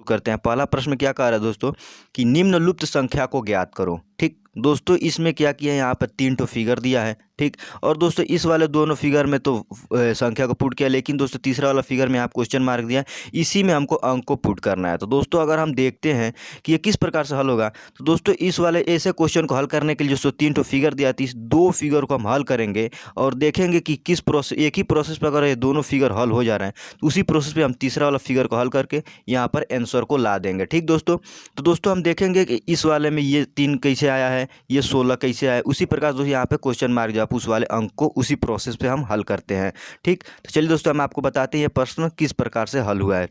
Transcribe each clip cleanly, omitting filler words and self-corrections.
करते हैं। पहला प्रश्न क्या कह रहा है दोस्तों कि निम्नलिखित संख्या को ज्ञात करो। ठीक दोस्तों, इसमें क्या किया है, यहाँ पर 3 ठो फिगर दिया है। ठीक, और दोस्तों इस वाले दोनों फिगर में तो संख्या को पुट किया, लेकिन दोस्तों तीसरा वाला फिगर में आप क्वेश्चन मार्क दिया है, इसी में हमको अंक को पुट करना है। तो दोस्तों अगर हम देखते हैं कि ये किस प्रकार से हल होगा, तो दोस्तों इस वाले ऐसे क्वेश्चन को हल करने के लिए दोस्तों 3 ठो फिगर दिया थी, इस 2 फिगर को हम हल करेंगे और देखेंगे कि किस प्रोसेस, एक ही प्रोसेस पर अगर ये दोनों फिगर हल हो जा रहे हैं तो उसी प्रोसेस पे हम तीसरा वाला फिगर को हल करके यहाँ पर आंसर को ला देंगे। ठीक दोस्तों, तो दोस्तों हम देखेंगे कि इस वाले में ये 3 कैसे आया है, ये 16 कैसे आया है। उसी प्रकार दोस्तों यहाँ पे क्वेश्चन मार्क जो आप उस वाले अंक को उसी प्रोसेस पे हम हल करते हैं। ठीक, तो चलिए दोस्तों हम आपको बताते हैं ये प्रश्न किस प्रकार से हल हुआ है।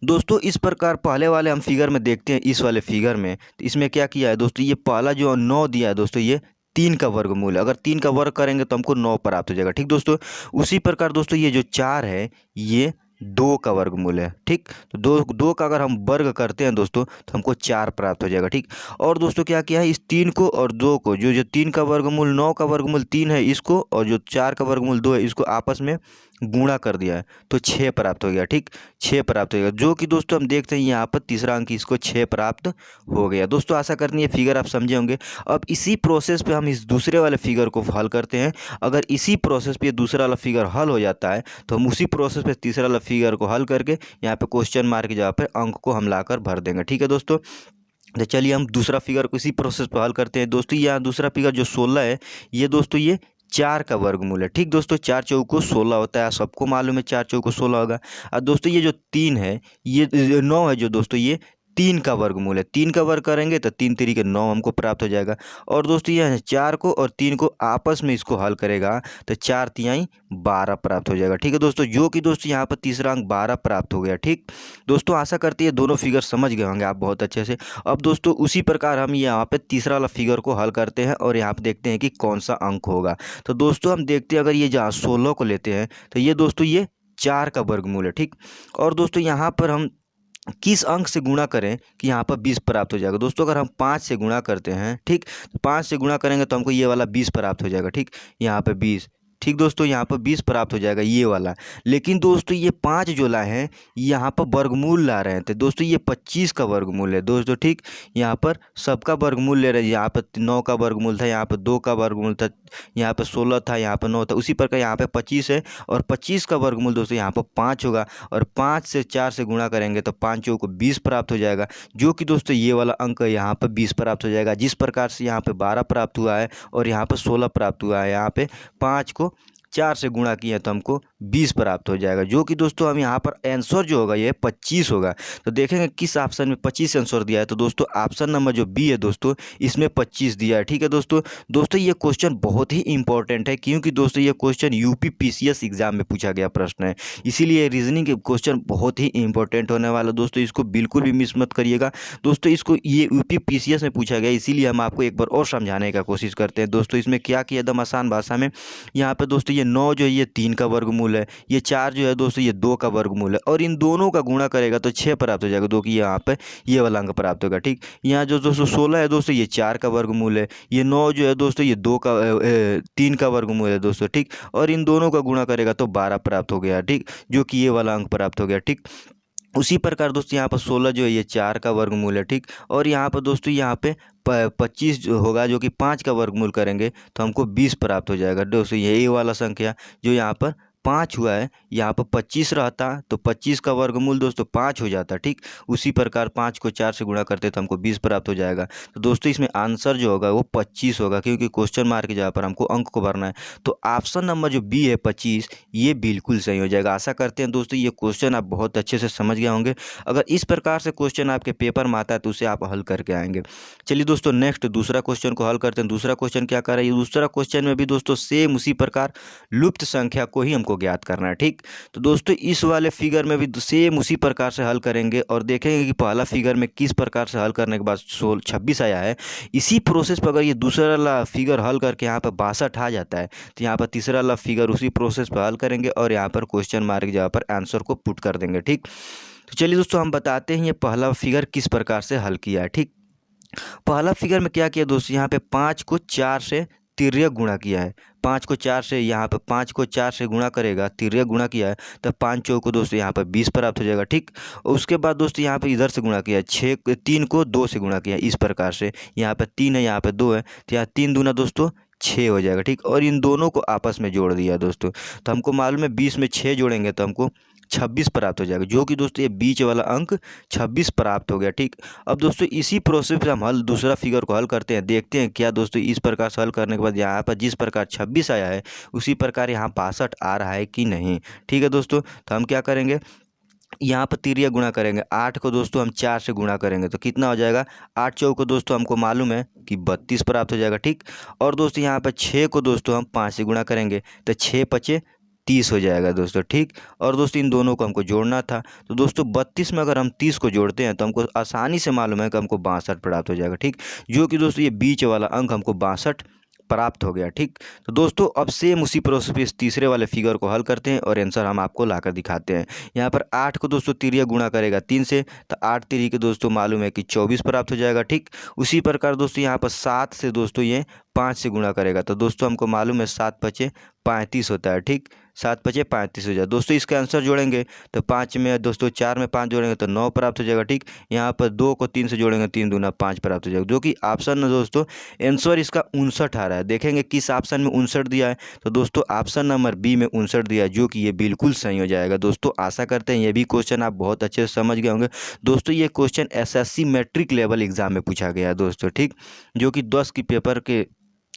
दोस्तों इस प्रकार पहले वाले हम फिगर में देखते हैं, इस वाले फिगर में तो इसमें क्या किया है दोस्तों, ये पहला जो 9 दिया है दोस्तों, ये 3 का वर्गमूल है। अगर 3 का वर्ग करेंगे तो हमको 9 प्राप्त हो जाएगा। ठीक दोस्तों, उसी प्रकार दोस्तों ये जो 4 है ये 2 का वर्गमूल है। ठीक, तो दो का अगर हम वर्ग करते हैं दोस्तों तो हमको 4 प्राप्त हो जाएगा। ठीक, और दोस्तों क्या किया है, इस 3 को और 2 को, जो 3 का वर्गमूल 9 का वर्गमूल 3 है इसको, और जो 4 का वर्गमूल 2 है इसको आपस में गुणा कर दिया है तो 6 प्राप्त हो गया। ठीक, 6 प्राप्त हो गया, जो कि दोस्तों हम देखते हैं यहाँ पर तीसरा अंक इसको 6 प्राप्त हो गया। दोस्तों आशा करते हैं ये फिगर आप समझे होंगे। अब इसी प्रोसेस पे हम इस दूसरे वाले फिगर को हल करते हैं। अगर इसी प्रोसेस पे दूसरा वाला फिगर हल हो जाता है तो हम उसी प्रोसेस पे तीसरा वाला फिगर को हल करके यहाँ पे क्वेश्चन मार्क की जगह पे अंक को हम लाकर भर देंगे। ठीक है दोस्तों, तो चलिए हम दूसरा फिगर को इसी प्रोसेस पर हल करते हैं। दोस्तों यहाँ दूसरा फिगर जो 16 है ये दोस्तों ये 4 का वर्गमूल है। ठीक दोस्तों, 4 चौको 16 होता है, सबको मालूम है 4 चौको 16 होगा। और दोस्तों ये जो 3 है, ये 9 है, जो दोस्तों ये 3 का वर्गमूल है। 3 का वर्ग करेंगे तो 3 तरीके 9 हमको प्राप्त हो जाएगा। और दोस्तों यह 4 को और 3 को आपस में इसको हल करेगा तो 4 तिहाई 12 प्राप्त हो जाएगा। ठीक है दोस्तों, जो कि दोस्तों यहाँ पर तीसरा अंक 12 प्राप्त हो गया। ठीक दोस्तों, आशा करती है दोनों फिगर समझ गए होंगे आप बहुत अच्छे से। अब दोस्तों उसी प्रकार हम यहाँ पे तीसरा वाला फिगर को हल करते हैं और यहाँ पे देखते हैं कि कौन सा अंक होगा। तो दोस्तों हम देखते हैं, अगर ये जहाँ 16 को लेते हैं तो ये दोस्तों ये 4 का वर्गमूल है। ठीक, और दोस्तों यहाँ पर हम किस अंक से गुणा करें कि यहाँ पर 20 प्राप्त हो जाएगा। दोस्तों अगर हम 5 से गुणा करते हैं, ठीक, तो 5 से गुणा करेंगे तो हमको ये वाला 20 प्राप्त हो जाएगा। ठीक, यहाँ पे 20, ठीक दोस्तों यहाँ पर 20 प्राप्त हो जाएगा ये वाला। लेकिन दोस्तों ये 5 जो लाए हैं यहाँ पर वर्गमूल ला रहे हैं, तो दोस्तों ये 25 का वर्गमूल है दोस्तों। ठीक, यहाँ पर सबका वर्गमूल ले रहे हैं। यहाँ पर 9 का वर्गमूल था, यहाँ पर 2 का वर्गमूल था, यहाँ पर 16 था, यहाँ पर 9 था। उसी प्रकार यहाँ पे 25 है और 25 का वर्गमूल दोस्तों यहाँ पर 5 होगा। और 5 से 4 से गुणा करेंगे तो 5 चौको 20 प्राप्त हो जाएगा, जो कि दोस्तों ये वाला अंक यहाँ पर 20 प्राप्त हो जाएगा। जिस प्रकार से यहाँ पे 12 प्राप्त हुआ है और यहाँ पर 16 प्राप्त हुआ है, यहाँ पे 5 को 4 से गुणा किया तो हमको 20 प्राप्त हो जाएगा, जो कि दोस्तों हम यहाँ पर आंसर जो होगा ये 25 होगा। तो देखेंगे किस ऑप्शन में 25 आंसर दिया है, तो दोस्तों ऑप्शन नंबर जो बी है दोस्तों इसमें 25 दिया है। ठीक है दोस्तों ये क्वेश्चन बहुत ही इंपॉर्टेंट है, क्योंकि दोस्तों ये क्वेश्चन यूपी पीसीएस एग्जाम में पूछा गया प्रश्न है, इसीलिए रीजनिंग के क्वेश्चन बहुत ही इंपॉर्टेंट होने वाला दोस्तों, इसको बिल्कुल भी मिस मत करिएगा दोस्तों। इसको ये यूपी पीसीएस में पूछा गया, इसीलिए हम आपको एक बार और समझाने का कोशिश करते हैं। दोस्तों इसमें क्या किया एकदम आसान भाषा में, यहाँ पर दोस्तों ये 9 जो है ये 3 का वर्गमूल है, ये 4 जो है दोस्तों ये 2 का वर्गमूल है, और इन दोनों का गुणा करेगा तो 6 प्राप्त हो जाएगा, जो कि यहाँ पे ये वाला अंक प्राप्त होगा। ठीक, यहाँ जो दोस्तों 16 है दोस्तों ये 4 का वर्गमूल है, ये 9 जो है दोस्तों ये 3 का वर्गमूल है दोस्तों। ठीक, और इन दोनों का गुणा करेगा तो 12 प्राप्त हो गया। ठीक, जो कि ये वाला अंक प्राप्त हो गया। ठीक, उसी प्रकार दोस्तों यहाँ पर 16 जो है ये 4 का वर्गमूल है। ठीक, और यहाँ पर दोस्तों यहाँ पे 25 जो होगा, जो कि 5 का वर्गमूल करेंगे तो हमको 20 प्राप्त हो जाएगा। दोस्तों ये वाला संख्या जो यहाँ पर 5 हुआ है, यहाँ पर 25 रहता तो 25 का वर्गमूल दोस्तों 5 हो जाता। ठीक, उसी प्रकार 5 को 4 से गुणा करते तो हमको 20 प्राप्त हो जाएगा। तो दोस्तों इसमें आंसर जो होगा वो 25 होगा, क्योंकि क्वेश्चन मार्क की जगह पर हमको अंक को भरना है। तो ऑप्शन नंबर जो बी है 25, ये बिल्कुल सही हो जाएगा। आशा करते हैं दोस्तों ये क्वेश्चन आप बहुत अच्छे से समझ गए होंगे। अगर इस प्रकार से क्वेश्चन आपके पेपर में आता है तो उसे आप हल करके आएंगे। चलिए दोस्तों नेक्स्ट दूसरा क्वेश्चन को हल करते हैं। दूसरा क्वेश्चन क्या कर रहा है, दूसरा क्वेश्चन में भी दोस्तों सेम उसी प्रकार लुप्त संख्या को ही हमको ज्ञात करना है। ठीक, तो दोस्तों इस वाले फिगर में भी सेम उसी प्रकार से हल करेंगे और देखेंगे कि पहला फिगर में किस प्रकार से हल करने के बाद 26 आया है। इसी प्रोसेस पर अगर ये दूसरा वाला फिगर हल करके यहाँ पर 62 आ जाता है तो यहाँ पर तीसरा वाला फिगर उसी प्रोसेस पर हल करेंगे और यहाँ पर क्वेश्चन मार्क की जगह पर आंसर को पुट कर देंगे। ठीक, तो चलिए दोस्तों हम बताते हैं ये पहला फिगर किस प्रकार से हल किया है। ठीक, पहला फिगर में क्या किया दोस्तों, यहाँ पे 5 को 4 से तिर्यक गुणा किया है। 5 को 4 से यहाँ पर 5 को 4 से गुणा करेगा, तिर्यक गुणा किया है तो 5 चौक को दोस्तों यहाँ पर 20 प्राप्त हो जाएगा। ठीक, उसके बाद दोस्तों यहाँ पर इधर से गुणा किया, 3 को 2 से गुणा किया, इस प्रकार से यहाँ पर 3 है, यहाँ पर 2 है, तो यहाँ 3 दूना दोस्तों 6 हो जाएगा। ठीक, और इन दोनों को आपस में जोड़ दिया दोस्तों, तो हमको मालूम है 20 में 6 जोड़ेंगे तो हमको 26 प्राप्त हो जाएगा, जो कि दोस्तों ये बीच वाला अंक 26 प्राप्त हो गया। ठीक, अब दोस्तों इसी प्रोसेस से हम दूसरा फिगर को हल करते हैं, देखते हैं क्या दोस्तों इस प्रकार से हल करने के बाद यहाँ पर जिस प्रकार 26 आया है उसी प्रकार यहाँ 62 आ रहा है कि नहीं। ठीक है दोस्तों, तो हम क्या करेंगे, यहाँ पर तिर्यक गुणा करेंगे, 8 को दोस्तों हम 4 से गुणा करेंगे तो कितना हो जाएगा, 8 चौक को दोस्तों हमको मालूम है कि 32 प्राप्त हो जाएगा। ठीक, और दोस्तों यहाँ पर 6 को दोस्तों हम 5 से गुणा करेंगे तो 6 पचे 30 हो जाएगा दोस्तों। ठीक, और दोस्तों इन दोनों को हमको जोड़ना था, तो दोस्तों 32 में अगर हम 30 को जोड़ते हैं तो हमको आसानी से मालूम है कि हमको 62 प्राप्त हो जाएगा। ठीक, जो कि दोस्तों ये बीच वाला अंक हमको 62 प्राप्त हो गया। ठीक, तो दोस्तों अब सेम उसी प्रोसेस पे इस तीसरे वाले फिगर को हल करते हैं और आंसर हम आपको लाकर दिखाते हैं। यहाँ पर 8 को दोस्तों तिर्यक गुणा करेगा 3 से तो 8 तिर्यक दोस्तों मालूम है कि 24 प्राप्त हो जाएगा। ठीक, उसी प्रकार दोस्तों यहाँ पर 7 से दोस्तों ये 5 से गुणा करेगा तो दोस्तों हमको मालूम है 7 पचे 35 होता है। ठीक, 7 पचे 35 हो जाए दोस्तों, इसका आंसर जोड़ेंगे तो 5 में दोस्तों 4 में 5 जोड़ेंगे तो 9 प्राप्त हो जाएगा। ठीक, यहाँ पर 2 को 3 से जोड़ेंगे 3 दूना 5 प्राप्त हो जाएगा, जो कि ऑप्शन में दोस्तों आंसर इसका 59 आ रहा है। देखेंगे किस ऑप्शन में 59 दिया है, तो दोस्तों ऑप्शन नंबर बी में 59 दिया है, जो कि ये बिल्कुल सही हो जाएगा। दोस्तों आशा करते हैं ये भी क्वेश्चन आप बहुत अच्छे से समझ गए होंगे। दोस्तों ये question SSC matric level exam में पूछा गया है दोस्तों। ठीक, जो कि 10 की पेपर के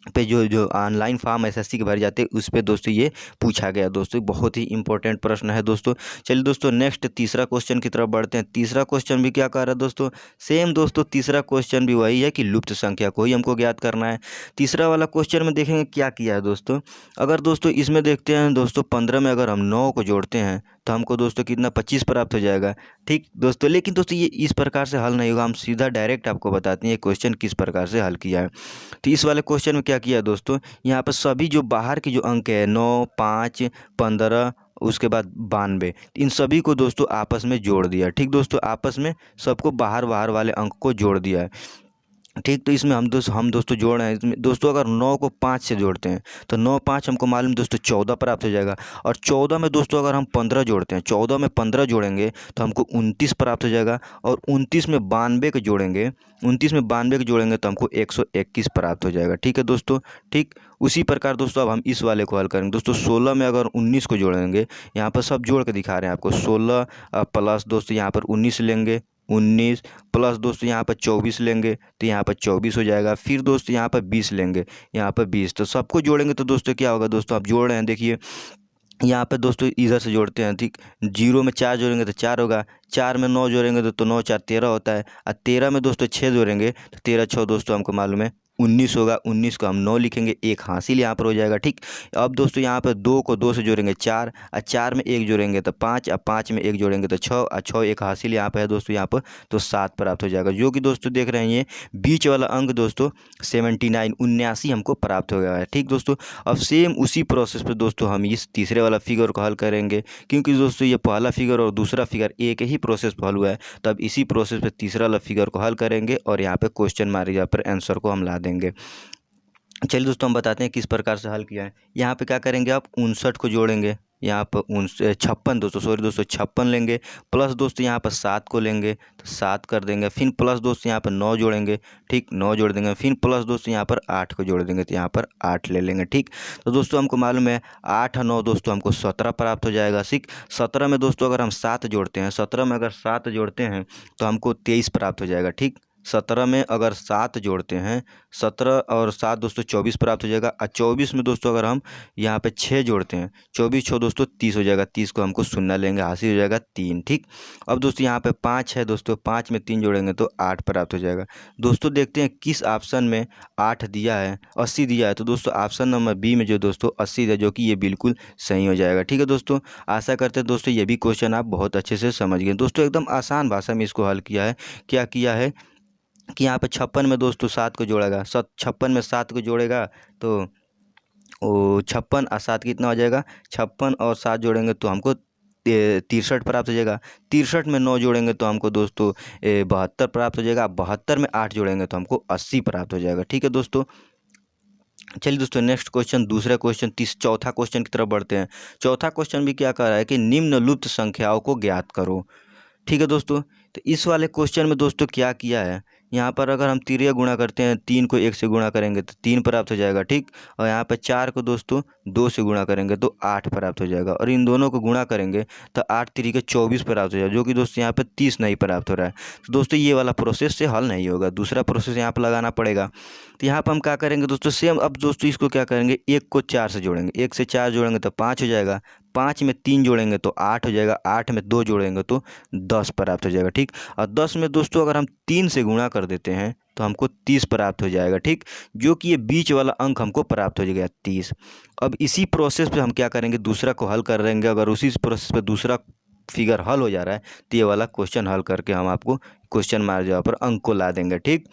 पे जो ऑनलाइन फॉर्म एसएससी के भरे जाते हैं उस पे दोस्तों ये पूछा गया दोस्तों, बहुत ही इंपॉर्टेंट प्रश्न है दोस्तों। चलिए दोस्तों नेक्स्ट तीसरा क्वेश्चन की तरफ बढ़ते हैं। तीसरा क्वेश्चन भी क्या कर रहा है दोस्तों, सेम दोस्तों तीसरा क्वेश्चन भी वही है कि लुप्त संख्या को ही हमको ज्ञात करना है। तीसरा वाला क्वेश्चन में देखेंगे क्या किया है दोस्तों, अगर दोस्तों इसमें देखते हैं दोस्तों 15 में अगर हम 9 को जोड़ते हैं तो हमको दोस्तों कितना 25 प्राप्त हो जाएगा। ठीक दोस्तों, लेकिन दोस्तों ये इस प्रकार से हल नहीं होगा, हम सीधा डायरेक्ट आपको बताते हैं ये क्वेश्चन किस प्रकार से हल किया है। तो इस वाले क्वेश्चन में क्या किया है दोस्तों, यहाँ पर सभी जो बाहर के जो अंक है 9, 5, 15 उसके बाद 92, इन सभी को दोस्तों आपस में जोड़ दिया। ठीक दोस्तों, आपस में सबको बाहर बाहर वाले अंक को जोड़ दिया है। ठीक, तो इसमें हम दोस्तों जोड़ रहे हैं, इसमें दोस्तों अगर 9 को 5 से जोड़ते हैं तो 9 5 हमको मालूम दोस्तों 14 प्राप्त हो जाएगा, और 14 में दोस्तों अगर हम 15 जोड़ते हैं, 14 में 15 जोड़ेंगे तो हमको 29 प्राप्त हो जाएगा, और 29 में 92 के जोड़ेंगे, 29 में 92 के जोड़ेंगे तो हमको 121 प्राप्त हो जाएगा। ठीक है दोस्तों। ठीक, उसी प्रकार दोस्तों अब हम इस वाले को हल करेंगे दोस्तों। 16 में अगर 19 को जोड़ेंगे, यहाँ पर सब जोड़ के दिखा रहे हैं आपको, 16 प्लस दोस्तों यहाँ पर 19 लेंगे, 19 प्लस दोस्तों यहाँ पर 24 लेंगे तो यहाँ पर 24 हो जाएगा, फिर दोस्तों यहाँ पर 20 लेंगे, यहाँ पर 20, तो सबको जोड़ेंगे तो दोस्तों क्या होगा दोस्तों, आप जोड़ रहे हैं देखिए यहाँ पे दोस्तों इधर से जोड़ते हैं। ठीक, 0 में 4 जोड़ेंगे तो 4 होगा, 4 में 9 जोड़ेंगे तो 9 4 13 होता है, और 13 में दोस्तों 6 जोड़ेंगे तो 13 6 दोस्तों हमको मालूम है 19 होगा। 19 को हम 9 लिखेंगे, एक हासिल यहाँ पर हो जाएगा। ठीक, अब दोस्तों यहाँ पर 2 को 2 से जोड़ेंगे 4, और 4 में 1 जोड़ेंगे तो 5, और 5 में 1 जोड़ेंगे तो 6, और 6 एक हासिल यहाँ पर है दोस्तों, यहाँ पर तो 7 प्राप्त हो जाएगा, जो कि दोस्तों देख रहे हैं ये बीच वाला अंक दोस्तों 79 हमको प्राप्त हो गया है। ठीक दोस्तों, अब सेम उसी प्रोसेस पे दोस्तों हम इस तीसरे वाला फिगर को हल करेंगे, क्योंकि दोस्तों ये पहला फिगर और दूसरा फिगर एक ही प्रोसेस पर हल हुआ है, तब इसी प्रोसेस पे तीसरा वाला फिगर को हल करेंगे और यहाँ पे क्वेश्चन मार्क यहाँ पर आंसर को हम ला देंगे। चलिए दोस्तों हम बताते हैं किस प्रकार से हल किया है। यहाँ पे क्या करेंगे, आप 59 को जोड़ेंगे, यहाँ पर 56 दोस्तों, सॉरी दोस्तों 56 लेंगे, प्लस दोस्तों यहाँ पर 7 को लेंगे तो 7 कर देंगे, फिर प्लस दोस्तों यहाँ पर 9 जोड़ेंगे, ठीक 9 जोड़ देंगे, फिर प्लस दोस्तों यहाँ पर 8 को जोड़ देंगे तो यहाँ पर 8 ले लेंगे। ठीक, तो दोस्तों हमको मालूम है 8 और 9 दोस्तों हमको 17 प्राप्त हो जाएगा। ठीक, 17 में दोस्तों अगर हम 7 जोड़ते हैं, 17 में अगर 7 जोड़ते हैं तो हमको 23 प्राप्त हो जाएगा। ठीक, 17 में अगर 7 जोड़ते हैं, 17 और 7 दोस्तों 24 प्राप्त हो जाएगा, और 24 में दोस्तों अगर हम यहाँ पे 6 जोड़ते हैं, 24 6 दोस्तों 30 हो जाएगा, 30 को हमको शून्य लेंगे, हासिल हो जाएगा 3। ठीक, अब दोस्तों यहाँ पे 5 है दोस्तों, 5 में 3 जोड़ेंगे तो 8 प्राप्त हो जाएगा। दोस्तों देखते हैं किस ऑप्शन में 8 दिया है, 80 दिया है, तो दोस्तों ऑप्शन नंबर बी में जो दोस्तों 80 है, जो कि ये बिल्कुल सही हो जाएगा। ठीक है दोस्तों, आशा करते हैं दोस्तों ये भी क्वेश्चन आप बहुत अच्छे से समझ गए। दोस्तों एकदम आसान भाषा में इसको हल किया है। क्या किया है कि यहाँ पे 56 में दोस्तों 7 को जोड़ेगा, 56 में 7 को जोड़ेगा तो वो 56 और 7 कितना हो जाएगा, 56 और 7 जोड़ेंगे तो हमको 63 प्राप्त हो जाएगा। 63 में 9 जोड़ेंगे तो हमको दोस्तों 72 प्राप्त हो जाएगा। 72 में 8 जोड़ेंगे तो हमको 80 प्राप्त हो जाएगा। ठीक है दोस्तों, चलिए दोस्तों नेक्स्ट क्वेश्चन, दूसरा क्वेश्चन, चौथा क्वेश्चन की तरफ बढ़ते हैं। चौथा क्वेश्चन भी क्या कह रहा है कि निम्न लुप्त संख्याओं को ज्ञात करो। ठीक है दोस्तों, तो इस वाले क्वेश्चन में दोस्तों क्या किया है, यहाँ पर अगर हम तिर्यक गुणा करते हैं, 3 को 1 से गुणा करेंगे तो 3 प्राप्त हो जाएगा, ठीक। और यहाँ पर 4 को दोस्तों 2 से गुणा करेंगे तो 8 प्राप्त हो जाएगा, और इन दोनों को गुणा करेंगे तो 8 तिरी के 24 प्राप्त हो जाएगा, जो कि दोस्तों यहाँ पर 30 नहीं प्राप्त हो रहा है। तो दोस्तों ये वाला प्रोसेस से हल नहीं होगा, दूसरा प्रोसेस यहाँ पर लगाना पड़ेगा। तो यहाँ पर हम क्या करेंगे दोस्तों, सेम अब दोस्तों इसको क्या करेंगे, 1 को 4 से जोड़ेंगे, 1 से 4 जोड़ेंगे तो 5 हो जाएगा, 5 में 3 जोड़ेंगे तो 8 हो जाएगा, 8 में 2 जोड़ेंगे तो 10 प्राप्त हो जाएगा, ठीक। और 10 में दोस्तों अगर हम 3 से गुणा कर देते हैं तो हमको 30 प्राप्त हो जाएगा, ठीक। जो कि ये बीच वाला अंक हमको प्राप्त हो जाएगा 30। अब इसी प्रोसेस पे हम क्या करेंगे, दूसरा को हल कर देंगे। अगर उसी प्रोसेस पे दूसरा फिगर हल हो जा रहा है तो ये वाला क्वेश्चन हल करके हम आपको क्वेश्चन मार्क जगह पर अंक को ला देंगे, ठीक।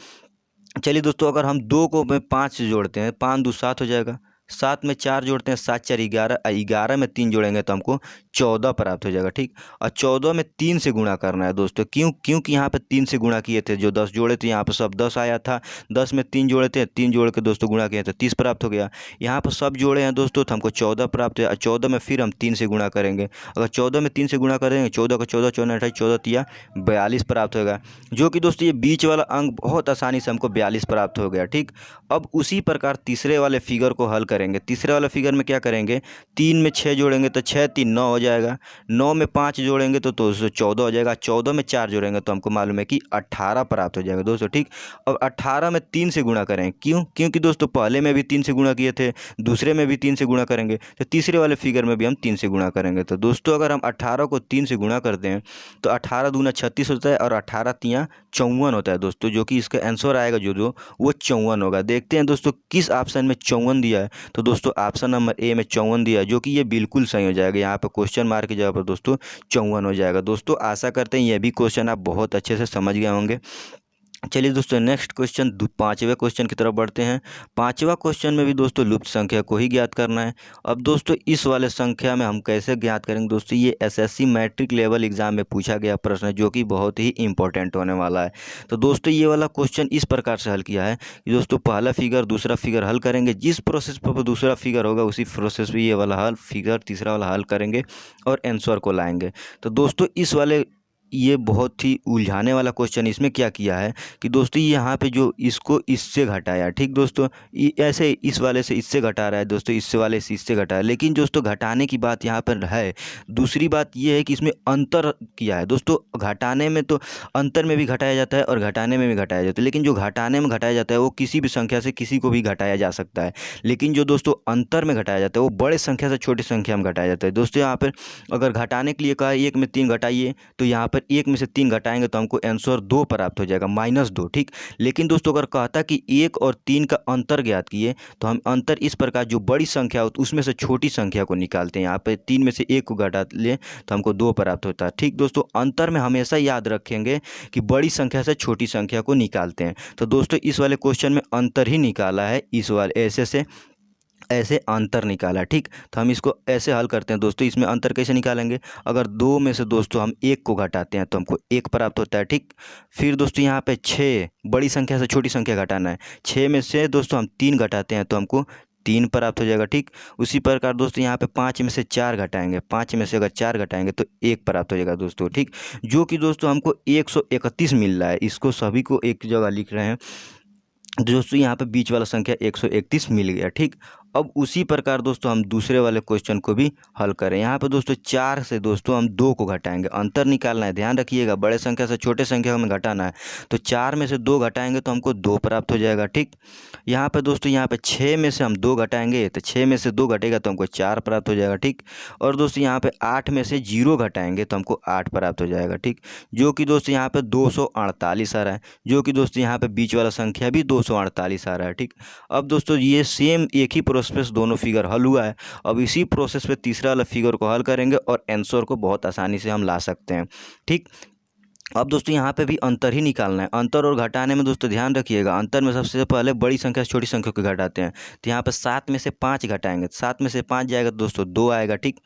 चलिए दोस्तों, अगर हम 2 को 5 से जोड़ते हैं, 5 दूनी 7 हो जाएगा, 7 में 4 जोड़ते हैं, 7 4 11, 11 में 3 जोड़ेंगे तो हमको 14 प्राप्त हो जाएगा, ठीक। और 14 में 3 से गुणा करना है दोस्तों, क्योंकि यहाँ पे 3 से गुणा किए थे, जो 10 जोड़े थे यहाँ पर सब 10 आया था, 10 में 3 जोड़े थे, 3 जोड़ के दोस्तों गुणा किए तो 30 प्राप्त हो गया। यहाँ पर सब जोड़े हैं दोस्तों तो हमको 14 प्राप्त है, 14 में फिर हम 3 से गुणा करेंगे। अगर 14 में 3 से गुणा करेंगे, 14 का 14, 14 28, 14 तिया 42 प्राप्त होगा, जो कि दोस्तों ये बीच वाला अंक बहुत आसानी से हमको 42 प्राप्त हो गया, ठीक। अब उसी प्रकार तीसरे वाले फिगर को हल करेंगे। तीसरे वाले फिगर में क्या करेंगे, 3 में 6 जोड़ेंगे तो 6 3 9 हो जाएगा, 9 में 5 जोड़ेंगे तो दोस्तों 14 हो जाएगा, 14 में 4 जोड़ेंगे तो हमको मालूम है कि 18 प्राप्त हो जाएगा दोस्तों, ठीक। अब 18 में 3 से गुणा करें, क्योंकि दोस्तों पहले में भी 3 से गुणा किए थे, दूसरे में भी 3 से गुणा करेंगे, तो तीसरे वाले फिगर में भी हम 3 से गुणा करेंगे। तो दोस्तों अगर हम 18 को 3 से गुणा करते हैं तो 18 दूना 36 होता है और 18 तियाँ 54 होता है दोस्तों, जो कि इसका आंसर आएगा जो वो 54 होगा। देखते हैं दोस्तों किस ऑप्शन में 54 दिया है, तो दोस्तों ऑप्शन नंबर ए में 54 दिया है, जो कि ये बिल्कुल सही हो जाएगा। यहाँ पर क्वेश्चन मार्क की जगह पर दोस्तों 54 हो जाएगा। दोस्तों आशा करते हैं ये भी क्वेश्चन आप बहुत अच्छे से समझ गए होंगे। चलिए दोस्तों नेक्स्ट क्वेश्चन, 5वें क्वेश्चन की तरफ बढ़ते हैं। 5वां क्वेश्चन में भी दोस्तों लुप्त संख्या को ही ज्ञात करना है। अब दोस्तों इस वाले संख्या में हम कैसे ज्ञात करेंगे दोस्तों, ये एसएससी मैट्रिक लेवल एग्जाम में पूछा गया प्रश्न है, जो कि बहुत ही इंपॉर्टेंट होने वाला है। तो दोस्तों ये वाला क्वेश्चन इस प्रकार से हल किया है कि दोस्तों पहला फिगर दूसरा फिगर हल करेंगे, जिस प्रोसेस पर दूसरा फिगर होगा उसी प्रोसेस पर ये वाला हल फिगर तीसरा वाला हल करेंगे और आंसर को लाएंगे। तो दोस्तों इस वाले ये बहुत ही उलझाने वाला क्वेश्चन, इसमें क्या किया है कि दोस्तों यहाँ पे जो इसको इससे घटाया, ठीक दोस्तों, ऐसे इस वाले से इससे घटा रहा है दोस्तों, इससे वाले से इससे घटाया, लेकिन दोस्तों घटाने की बात यहाँ पर है। दूसरी बात ये है कि इसमें अंतर किया है दोस्तों। घटाने में तो अंतर में भी घटाया जाता है और घटाने में भी घटाया जाता है, लेकिन जो घटाने में घटाया जाता है वो किसी भी संख्या से किसी को भी घटाया जा सकता है, लेकिन जो दोस्तों अंतर में घटाया जाता है वो बड़े संख्या से छोटी संख्या में घटाया जाता है। दोस्तों यहाँ पर अगर घटाने के लिए कहा 1 में 3 घटाइए, तो यहाँ पर 1 में से 3 घटाएंगे तो हमको आंसर 2 प्राप्त हो जाएगा, -2, ठीक। लेकिन दोस्तों अगर कहता कि 1 और 3 का अंतर ज्ञात किए, तो हम अंतर इस प्रकार जो बड़ी संख्या हो उसमें से छोटी संख्या को निकालते हैं। यहाँ पे 3 में से 1 को घटा लें तो हमको 2 प्राप्त होता है, ठीक दोस्तों। अंतर में हमेशा याद रखेंगे कि बड़ी संख्या से छोटी संख्या को निकालते हैं। तो दोस्तों इस वाले क्वेश्चन में अंतर ही निकाला है, इस वाले ऐसे अंतर निकाला, ठीक। तो हम इसको ऐसे हल करते हैं दोस्तों। इसमें अंतर कैसे निकालेंगे, अगर 2 में से दोस्तों हम 1 को घटाते हैं तो हमको 1 प्राप्त होता है, ठीक। फिर दोस्तों यहाँ पे 6, बड़ी संख्या से छोटी संख्या घटाना है, 6 में से दोस्तों हम 3 घटाते हैं तो हमको 3 प्राप्त हो जाएगा, ठीक। उसी प्रकार दोस्तों यहाँ पे 5 में से 4 घटाएंगे, 5 में से अगर 4 घटाएंगे तो 1 प्राप्त हो जाएगा दोस्तों, ठीक। जो कि दोस्तों हमको 131 मिल रहा है, इसको सभी को एक जगह लिख रहे हैं दोस्तों। यहाँ पे बीच वाला संख्या 131 मिल गया, ठीक। अब उसी प्रकार दोस्तों हम दूसरे वाले क्वेश्चन को भी हल करें। यहाँ पे दोस्तों 4 से दोस्तों हम 2 को घटाएंगे, अंतर निकालना है, ध्यान रखिएगा बड़े संख्या से छोटे संख्या में घटाना है। तो 4 में से 2 घटाएंगे तो हमको 2 प्राप्त हो जाएगा, ठीक। यहाँ पे दोस्तों यहाँ पे 6 में से हम 2 घटाएंगे तो 6 में से 2 घटेगा तो हमको 4 प्राप्त हो जाएगा, ठीक। और दोस्तों यहाँ पे 8 में से 0 घटाएंगे तो हमको 8 प्राप्त हो जाएगा, ठीक। जो कि दोस्तों यहाँ पे 248 आ रहा है, जो कि दोस्तों यहाँ पे बीच वाला संख्या भी 248 आ रहा है, ठीक। अब दोस्तों ये सेम एक ही प्रोसेस दोनों फिगर हल हुआ है। अब इसी प्रोसेस पे तीसरा वाला फिगर को हल करेंगे और आंसर को बहुत आसानी से हम ला सकते हैं, ठीक। अब दोस्तों यहाँ पे भी अंतर ही निकालना है। अंतर और घटाने में दोस्तों ध्यान रखिएगा, अंतर में सबसे पहले बड़ी संख्या से छोटी संख्या को घटाते हैं। तो यहाँ पे 7 में से 5 घटाएंगे, 7 में से 5 जाएगा तो दोस्तों 2 आएगा, ठीक।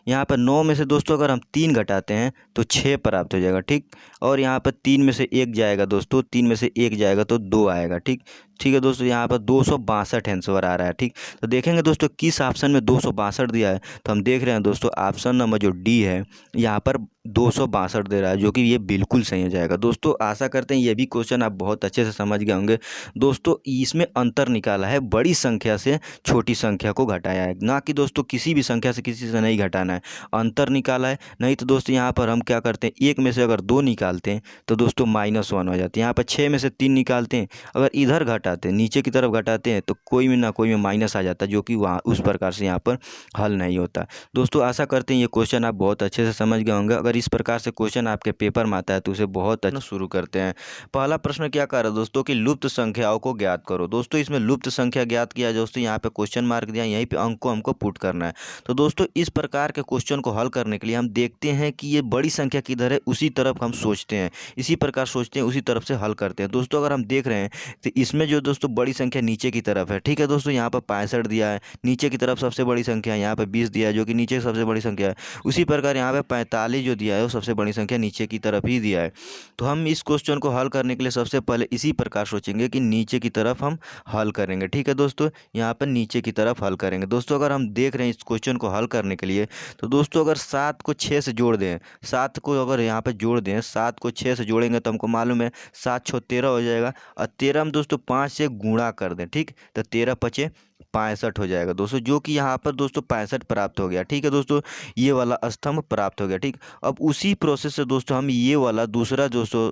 यहाँ पर 9 में से दोस्तों अगर हम 3 घटाते हैं तो 6 प्राप्त हो जाएगा, ठीक। और यहाँ पर 3 में से 1 जाएगा दोस्तों, 3 में से 1 जाएगा तो 2 आएगा, ठीक। ठीक है दोस्तों, यहाँ पर 262 आंसर आ रहा है। ठीक, तो देखेंगे दोस्तों किस ऑप्शन में 262 दिया है। तो हम देख रहे हैं दोस्तों ऑप्शन नंबर जो डी है यहाँ पर 262 दे रहा है, जो कि ये बिल्कुल सही हो जाएगा। दोस्तों आशा करते हैं ये भी क्वेश्चन आप बहुत अच्छे से समझ गए होंगे। दोस्तों इसमें अंतर निकाला है, बड़ी संख्या से छोटी संख्या को घटाया है, ना कि दोस्तों किसी भी संख्या से किसी से नहीं घटाना है, अंतर निकाला है। नहीं तो दोस्तों यहाँ पर हम क्या करते हैं, एक में से अगर 2 निकालते हैं तो दोस्तों -1 हो जाती है। यहाँ पर 6 में से 3 निकालते हैं, अगर इधर घटाते हैं, नीचे की तरफ घटाते हैं, तो कोई में ना कोई में माइनस आ जाता है, जो कि वहाँ उस प्रकार से यहाँ पर हल नहीं होता। दोस्तों आशा करते हैं ये क्वेश्चन आप बहुत अच्छे से समझ गए होंगे। अगर इस प्रकार से क्वेश्चन आपके पेपर में आता है तो उसे बहुत अच्छा शुरू करते हैं। पहला प्रश्न क्या कर रहा है दोस्तों कि लुप्त संख्याओं को ज्ञात करो। दोस्तों इसमें लुप्त संख्या ज्ञात किया दोस्तों, यहाँ पे क्वेश्चन मार्क दिया, यहीं पे अंक को हमको पुट करना है। तो दोस्तों इस प्रकार के क्वेश्चन को हल करने के लिए हम देखते हैं कि ये बड़ी संख्या किधर है, उसी तरफ हम सोचते हैं, इसी प्रकार सोचते हैं, उसी तरफ से हल करते हैं। दोस्तों अगर हम देख रहे हैं तो इसमें जो दोस्तों बड़ी संख्या नीचे की तरफ है। ठीक है दोस्तों, यहाँ पर 65 दिया है, नीचे की तरफ सबसे बड़ी संख्या है, यहाँ पर 20 दिया है, जो कि नीचे की सबसे बड़ी संख्या है। उसी प्रकार यहाँ पे 45 जो दिया है वो सबसे बड़ी संख्या नीचे की तरफ ही दिया है। तो हम इस क्वेश्चन को हल करने के लिए सबसे पहले इसी प्रकार सोचेंगे कि नीचे की तरफ हम हल करेंगे। ठीक है दोस्तों, यहाँ पर नीचे की तरफ हल करेंगे। दोस्तों अगर हम देख रहे हैं इस क्वेश्चन को हल करने के लिए, तो दोस्तों अगर 7 को 6 से जोड़ दें, 7 को अगर यहाँ पर जोड़ दें, 7 को 6 से जोड़ेंगे तो हमको मालूम है 7 6 13 हो जाएगा, और 13 हम दोस्तों 5 से गुणा कर दें, ठीक, तो 13 5 65 हो जाएगा दोस्तों, जो कि यहाँ पर दोस्तों 65 प्राप्त हो गया। ठीक है दोस्तों, ये वाला स्तंभ प्राप्त हो गया। ठीक, अब उसी प्रोसेस से दोस्तों हम ये वाला दूसरा दोस्तों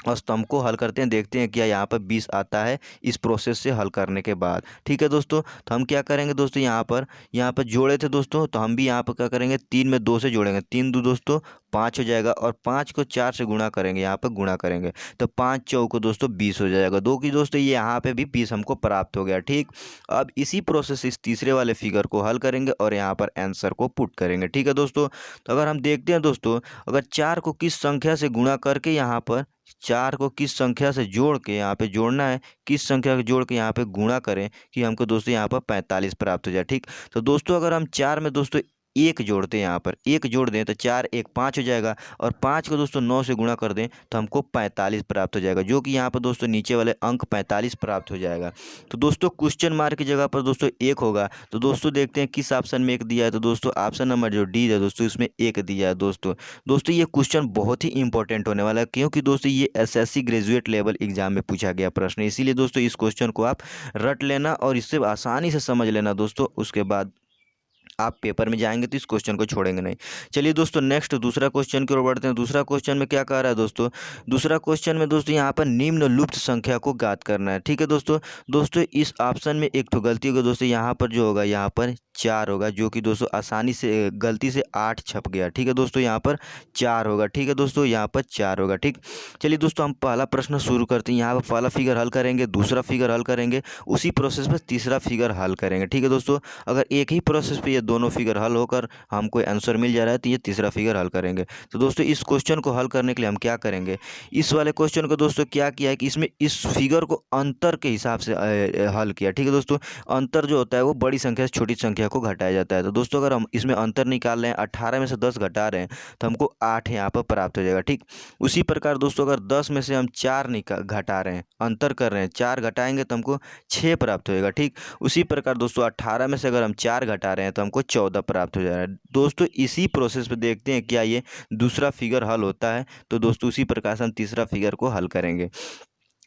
स्तंभ को हल करते हैं, देखते हैं क्या यहाँ पर 20 आता है इस प्रोसेस से हल करने के बाद। ठीक है दोस्तों, तो हम क्या करेंगे दोस्तों, यहाँ पर जोड़े थे दोस्तों, तो हम भी यहाँ पर क्या करेंगे, 3 में 2 से जोड़ेंगे, 3 2 दोस्तों 5 हो जाएगा, और 5 को 4 से गुणा करेंगे, यहाँ पर गुणा करेंगे तो 5 चौको दोस्तों 20 हो जाएगा। दो की दोस्तों ये यहाँ पे भी 20 हमको प्राप्त हो गया। ठीक, अब इसी प्रोसेस से इस तीसरे वाले फिगर को हल करेंगे और यहाँ पर आंसर को पुट करेंगे। ठीक है दोस्तों, तो अगर हम देखते हैं दोस्तों, अगर 4 को किस संख्या से गुणा करके यहाँ पर 4 को किस संख्या से जोड़ के यहाँ पे जोड़ना है, किस संख्या को जोड़ के यहाँ पे गुणा करें कि हमको दोस्तों यहाँ पर 45 प्राप्त हो जाए। ठीक, तो दोस्तों अगर हम 4 में दोस्तों 1 जोड़ते हैं, यहाँ पर 1 जोड़ दें तो 4 1 5 हो जाएगा, और 5 को दोस्तों 9 से गुणा कर दें तो हमको 45 प्राप्त हो जाएगा, जो कि यहाँ पर दोस्तों नीचे वाले अंक 45 प्राप्त हो जाएगा। तो दोस्तों क्वेश्चन मार्क की जगह पर दोस्तों 1 होगा। तो दोस्तों देखते हैं किस ऑप्शन में 1 दिया है, तो दोस्तों ऑप्शन नंबर जो डी है दोस्तों इसमें 1 दिया है। दोस्तों ये क्वेश्चन बहुत ही इंपॉर्टेंट होने वाला है, क्योंकि दोस्तों ये एसएससी ग्रेजुएट लेवल एग्जाम में पूछा गया प्रश्न, इसीलिए दोस्तों इस क्वेश्चन को आप रट लेना और इससे आसानी से समझ लेना दोस्तों, उसके बाद आप पेपर में जाएंगे तो इस क्वेश्चन को छोड़ेंगे नहीं। चलिए दोस्तों नेक्स्ट दूसरा क्वेश्चन की ओर बढ़ते हैं। दूसरा क्वेश्चन में क्या कह रहा है दोस्तों, दूसरा क्वेश्चन में दोस्तों यहाँ पर निम्न लुप्त संख्या को ज्ञात करना है। ठीक है दोस्तों इस ऑप्शन में एक तो गलती होगी दोस्तों, यहाँ पर जो होगा यहाँ पर 4 होगा, जो कि दोस्तों आसानी से गलती से 8 छप गया। ठीक है दोस्तों, यहाँ पर 4 होगा। ठीक है दोस्तों, यहाँ पर 4 होगा। ठीक, चलिए दोस्तों हम पहला प्रश्न शुरू करते हैं। यहाँ पर पहला फिगर हल करेंगे, दूसरा फिगर हल करेंगे, उसी प्रोसेस पर तीसरा फिगर हल करेंगे। ठीक है दोस्तों, अगर एक ही प्रोसेस पे ये दोनों फिगर हल होकर हमको आंसर मिल जा रहा है तो ये तीसरा फिगर हल करेंगे। तो दोस्तों इस क्वेश्चन को हल करने के लिए हम क्या करेंगे, इस वाले क्वेश्चन को दोस्तों क्या किया है कि इसमें इस फिगर को अंतर के हिसाब से हल किया। ठीक है दोस्तों, अंतर जो होता है वो बड़ी संख्या से छोटी संख्या को घटाया जाता है। तो दोस्तों अगर हम इसमें अंतर निकाल रहे हैं, 18 में से 10 घटा रहे हैं तो हमको 8 यहाँ पर प्राप्त हो जाएगा। ठीक, उसी प्रकार दोस्तों अगर 10 में से हम 4 घटा रहे हैं, अंतर कर रहे हैं, 4 घटाएंगे तो हमको 6 प्राप्त होएगा। ठीक, उसी प्रकार दोस्तों 18 में से अगर हम 4 घटा रहे हैं तो हमको 14 प्राप्त हो जा रहा है। दोस्तों इसी प्रोसेस पे देखते हैं क्या ये दूसरा फिगर हल होता है। तो दोस्तों उसी प्रकार से हम तीसरा फिगर को हल करेंगे।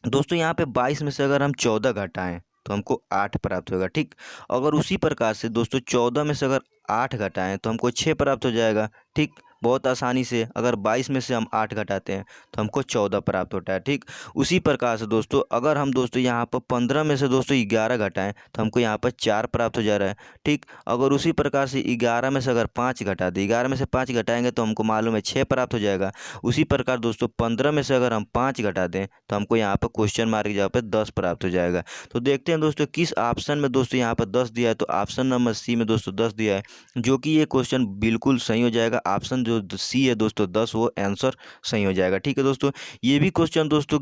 दोस्तों यहाँ पे 22 में से अगर हम 14 घटाएं तो हमको 8 प्राप्त होगा। ठीक, अगर उसी प्रकार से दोस्तों 14 में से अगर 8 घटाएं तो हमको 6 प्राप्त हो जाएगा। ठीक, बहुत आसानी से अगर 22 में से हम 8 घटाते हैं तो हमको 14 प्राप्त होता है। ठीक, उसी प्रकार से दोस्तों अगर हम दोस्तों यहाँ पर 15 में से दोस्तों 11 घटाएं तो हमको यहाँ पर 4 प्राप्त हो जा रहा है। ठीक, अगर उसी प्रकार से 11 में से अगर 5 घटा दें, 11 में से 5 घटाएंगे तो हमको मालूम है 6 प्राप्त हो जाएगा। उसी प्रकार दोस्तों 15 में से अगर हम 5 घटा दें तो हमको यहाँ पर क्वेश्चन मार्क की जगह पर 10 प्राप्त हो जाएगा। तो देखते हैं दोस्तों किस ऑप्शन में दोस्तों यहाँ पर 10 दिया है, तो ऑप्शन नंबर सी में दोस्तों 10 दिया है, जो कि ये क्वेश्चन बिल्कुल सही हो जाएगा। ऑप्शन जो सी है दोस्तों 10 वो आंसर सही हो जाएगा। ठीक है दोस्तों, ये भी क्वेश्चन दोस्तों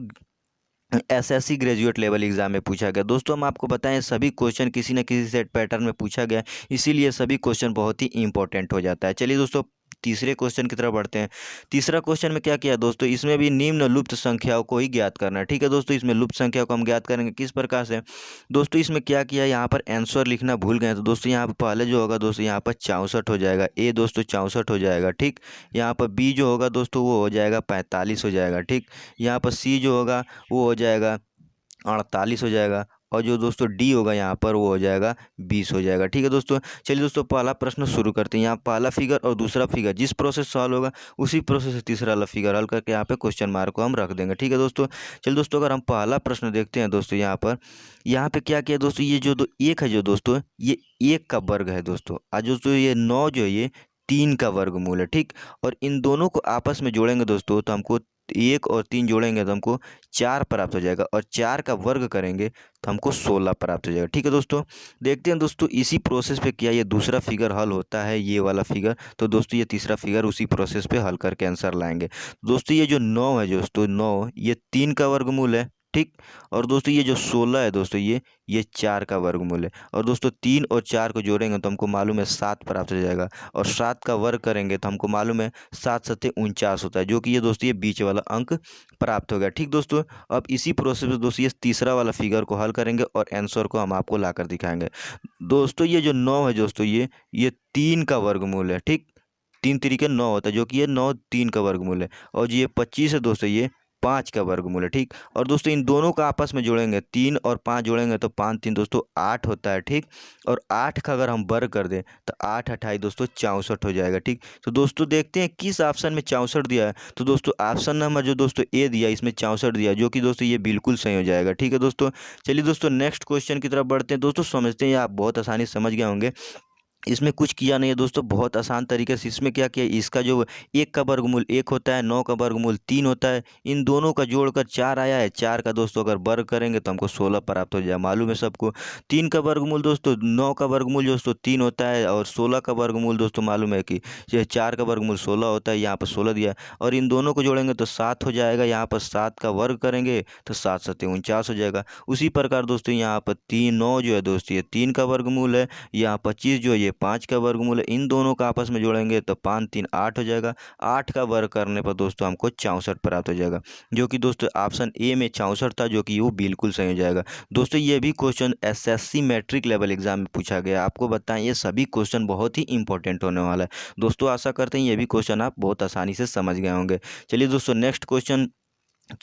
एसएससी ग्रेजुएट लेवल एग्जाम में पूछा गया। दोस्तों हम आपको बताएं सभी क्वेश्चन किसी न किसी सेट पैटर्न में पूछा गया, इसीलिए सभी क्वेश्चन बहुत ही इंपॉर्टेंट हो जाता है। चलिए दोस्तों तीसरे क्वेश्चन की तरफ बढ़ते हैं। तीसरा क्वेश्चन में क्या किया है दोस्तों, इसमें भी निम्न लुप्त संख्याओं को ही ज्ञात करना है। ठीक है दोस्तों, इसमें लुप्त संख्या को हम ज्ञात करेंगे किस प्रकार से। दोस्तों इसमें क्या किया है, यहाँ पर आंसर लिखना भूल गए, तो दोस्तों यहाँ पर पहले जो होगा दोस्तों यहाँ पर 64 हो जाएगा, ए दोस्तों 64 हो जाएगा। ठीक, यहाँ पर बी जो होगा दोस्तों वो हो जाएगा 45 हो जाएगा। ठीक, यहाँ पर सी जो होगा वो हो जाएगा 48 हो जाएगा, और जो दोस्तों डी होगा यहाँ पर वो हो जाएगा 20 हो जाएगा। ठीक है दोस्तों, चलिए दोस्तों पहला प्रश्न शुरू करते हैं। यहाँ पहला फिगर और दूसरा फिगर जिस प्रोसेस सॉल्व होगा उसी प्रोसेस से तीसरा वाला फिगर हल करके यहाँ पे क्वेश्चन मार्क को हम रख देंगे। ठीक है दोस्तों, चलिए दोस्तों अगर हम पहला प्रश्न देखते हैं दोस्तों, यहाँ पे क्या किया दोस्तों, ये जो एक है जो दोस्तों ये एक का वर्ग है दोस्तों, आज दोस्तों ये 9 जो है ये 3 का वर्गमूल है। ठीक, और इन दोनों को आपस में जोड़ेंगे दोस्तों तो हमको 1 और 3 जोड़ेंगे तो हमको 4 प्राप्त हो जाएगा, और 4 का वर्ग करेंगे तो हमको 16 प्राप्त हो जाएगा। ठीक है दोस्तों, देखते हैं दोस्तों इसी प्रोसेस पे क्या ये दूसरा फिगर हल होता है, ये वाला फिगर। तो दोस्तों ये तीसरा फिगर उसी प्रोसेस पे हल करके आंसर लाएंगे। दोस्तों ये जो 9 है दोस्तों 9 ये 3 का वर्गमूल है। ठीक, और दोस्तों ये जो 16 है दोस्तों ये 4 का वर्गमूल है, और दोस्तों 3 और 4 को जोड़ेंगे तो हमको मालूम है 7 प्राप्त हो जाएगा, और 7 का वर्ग करेंगे तो हमको मालूम है 7 सत्ते 49 होता है, जो कि ये दोस्तों ये बीच वाला अंक प्राप्त हो गया। ठीक दोस्तों, अब इसी प्रोसेस में दोस्तों ये तीसरा वाला फिगर को हल करेंगे और आंसर को हम आपको ला कर दिखाएंगे। दोस्तों ये जो 9 है दोस्तों ये 3 का वर्गमूल है। ठीक, 3 तरीके 9 होता है, जो कि ये 9 3 का वर्गमूल है, और ये 25 है दोस्तों ये 5 का वर्गमूल है। ठीक, और दोस्तों इन दोनों का आपस में जोड़ेंगे 3 और 5 जोड़ेंगे तो 5 3 दोस्तों 8 होता है। ठीक, और 8 का अगर हम वर्ग कर दें तो 8 28 दोस्तों 64 हो जाएगा। ठीक, तो दोस्तों देखते हैं किस ऑप्शन में 64 दिया है। तो दोस्तों ऑप्शन नंबर जो दोस्तों ए दिया इसमें 64 दिया, जो कि दोस्तों ये बिल्कुल सही हो जाएगा। ठीक है दोस्तों, चलिए दोस्तों नेक्स्ट क्वेश्चन की तरफ बढ़ते हैं। दोस्तों समझते हैं, आप बहुत आसानी से समझ गए होंगे, इसमें कुछ किया नहीं है दोस्तों, बहुत आसान तरीके से। इसमें क्या किया, इसका जो 1 का वर्गमूल 1 होता है, 9 का वर्गमूल 3 होता है, इन दोनों का जोड़कर 4 आया है। 4 का दोस्तों अगर वर्ग करेंगे तो हमको 16 प्राप्त हो जाए, मालूम है सबको। 3 का वर्गमूल दोस्तों 9 का वर्गमूल दोस्तों 3 होता है, और 16 का वर्गमूल दोस्तों मालूम है कि 4 का वर्गमूल 16 होता है, यहाँ पर 16 दिया है, और इन दोनों को जोड़ेंगे तो 7 हो जाएगा। यहाँ पर 7 का वर्ग करेंगे तो 7 सत्ते 49 हो जाएगा। उसी प्रकार दोस्तों यहाँ पर 3 9 जो है दोस्तों ये 3 का वर्गमूल है, यहाँ 25 जो है ये 5 का वर्गमूल है, इन दोनों का आपस में जोड़ेंगे तो 5 3 8 हो जाएगा। 8 का वर्ग करने पर दोस्तों हमको 64 प्राप्त हो जाएगा, जो कि दोस्तों ऑप्शन ए में 64 था, जो कि वो बिल्कुल सही हो जाएगा। दोस्तों ये भी question SSC matric level exam में पूछा गया, आपको बताएं ये सभी क्वेश्चन बहुत ही इंपॉर्टेंट होने वाला है दोस्तों। आशा करते हैं ये भी क्वेश्चन आप बहुत आसानी से समझ गए होंगे। चलिए दोस्तों नेक्स्ट क्वेश्चन,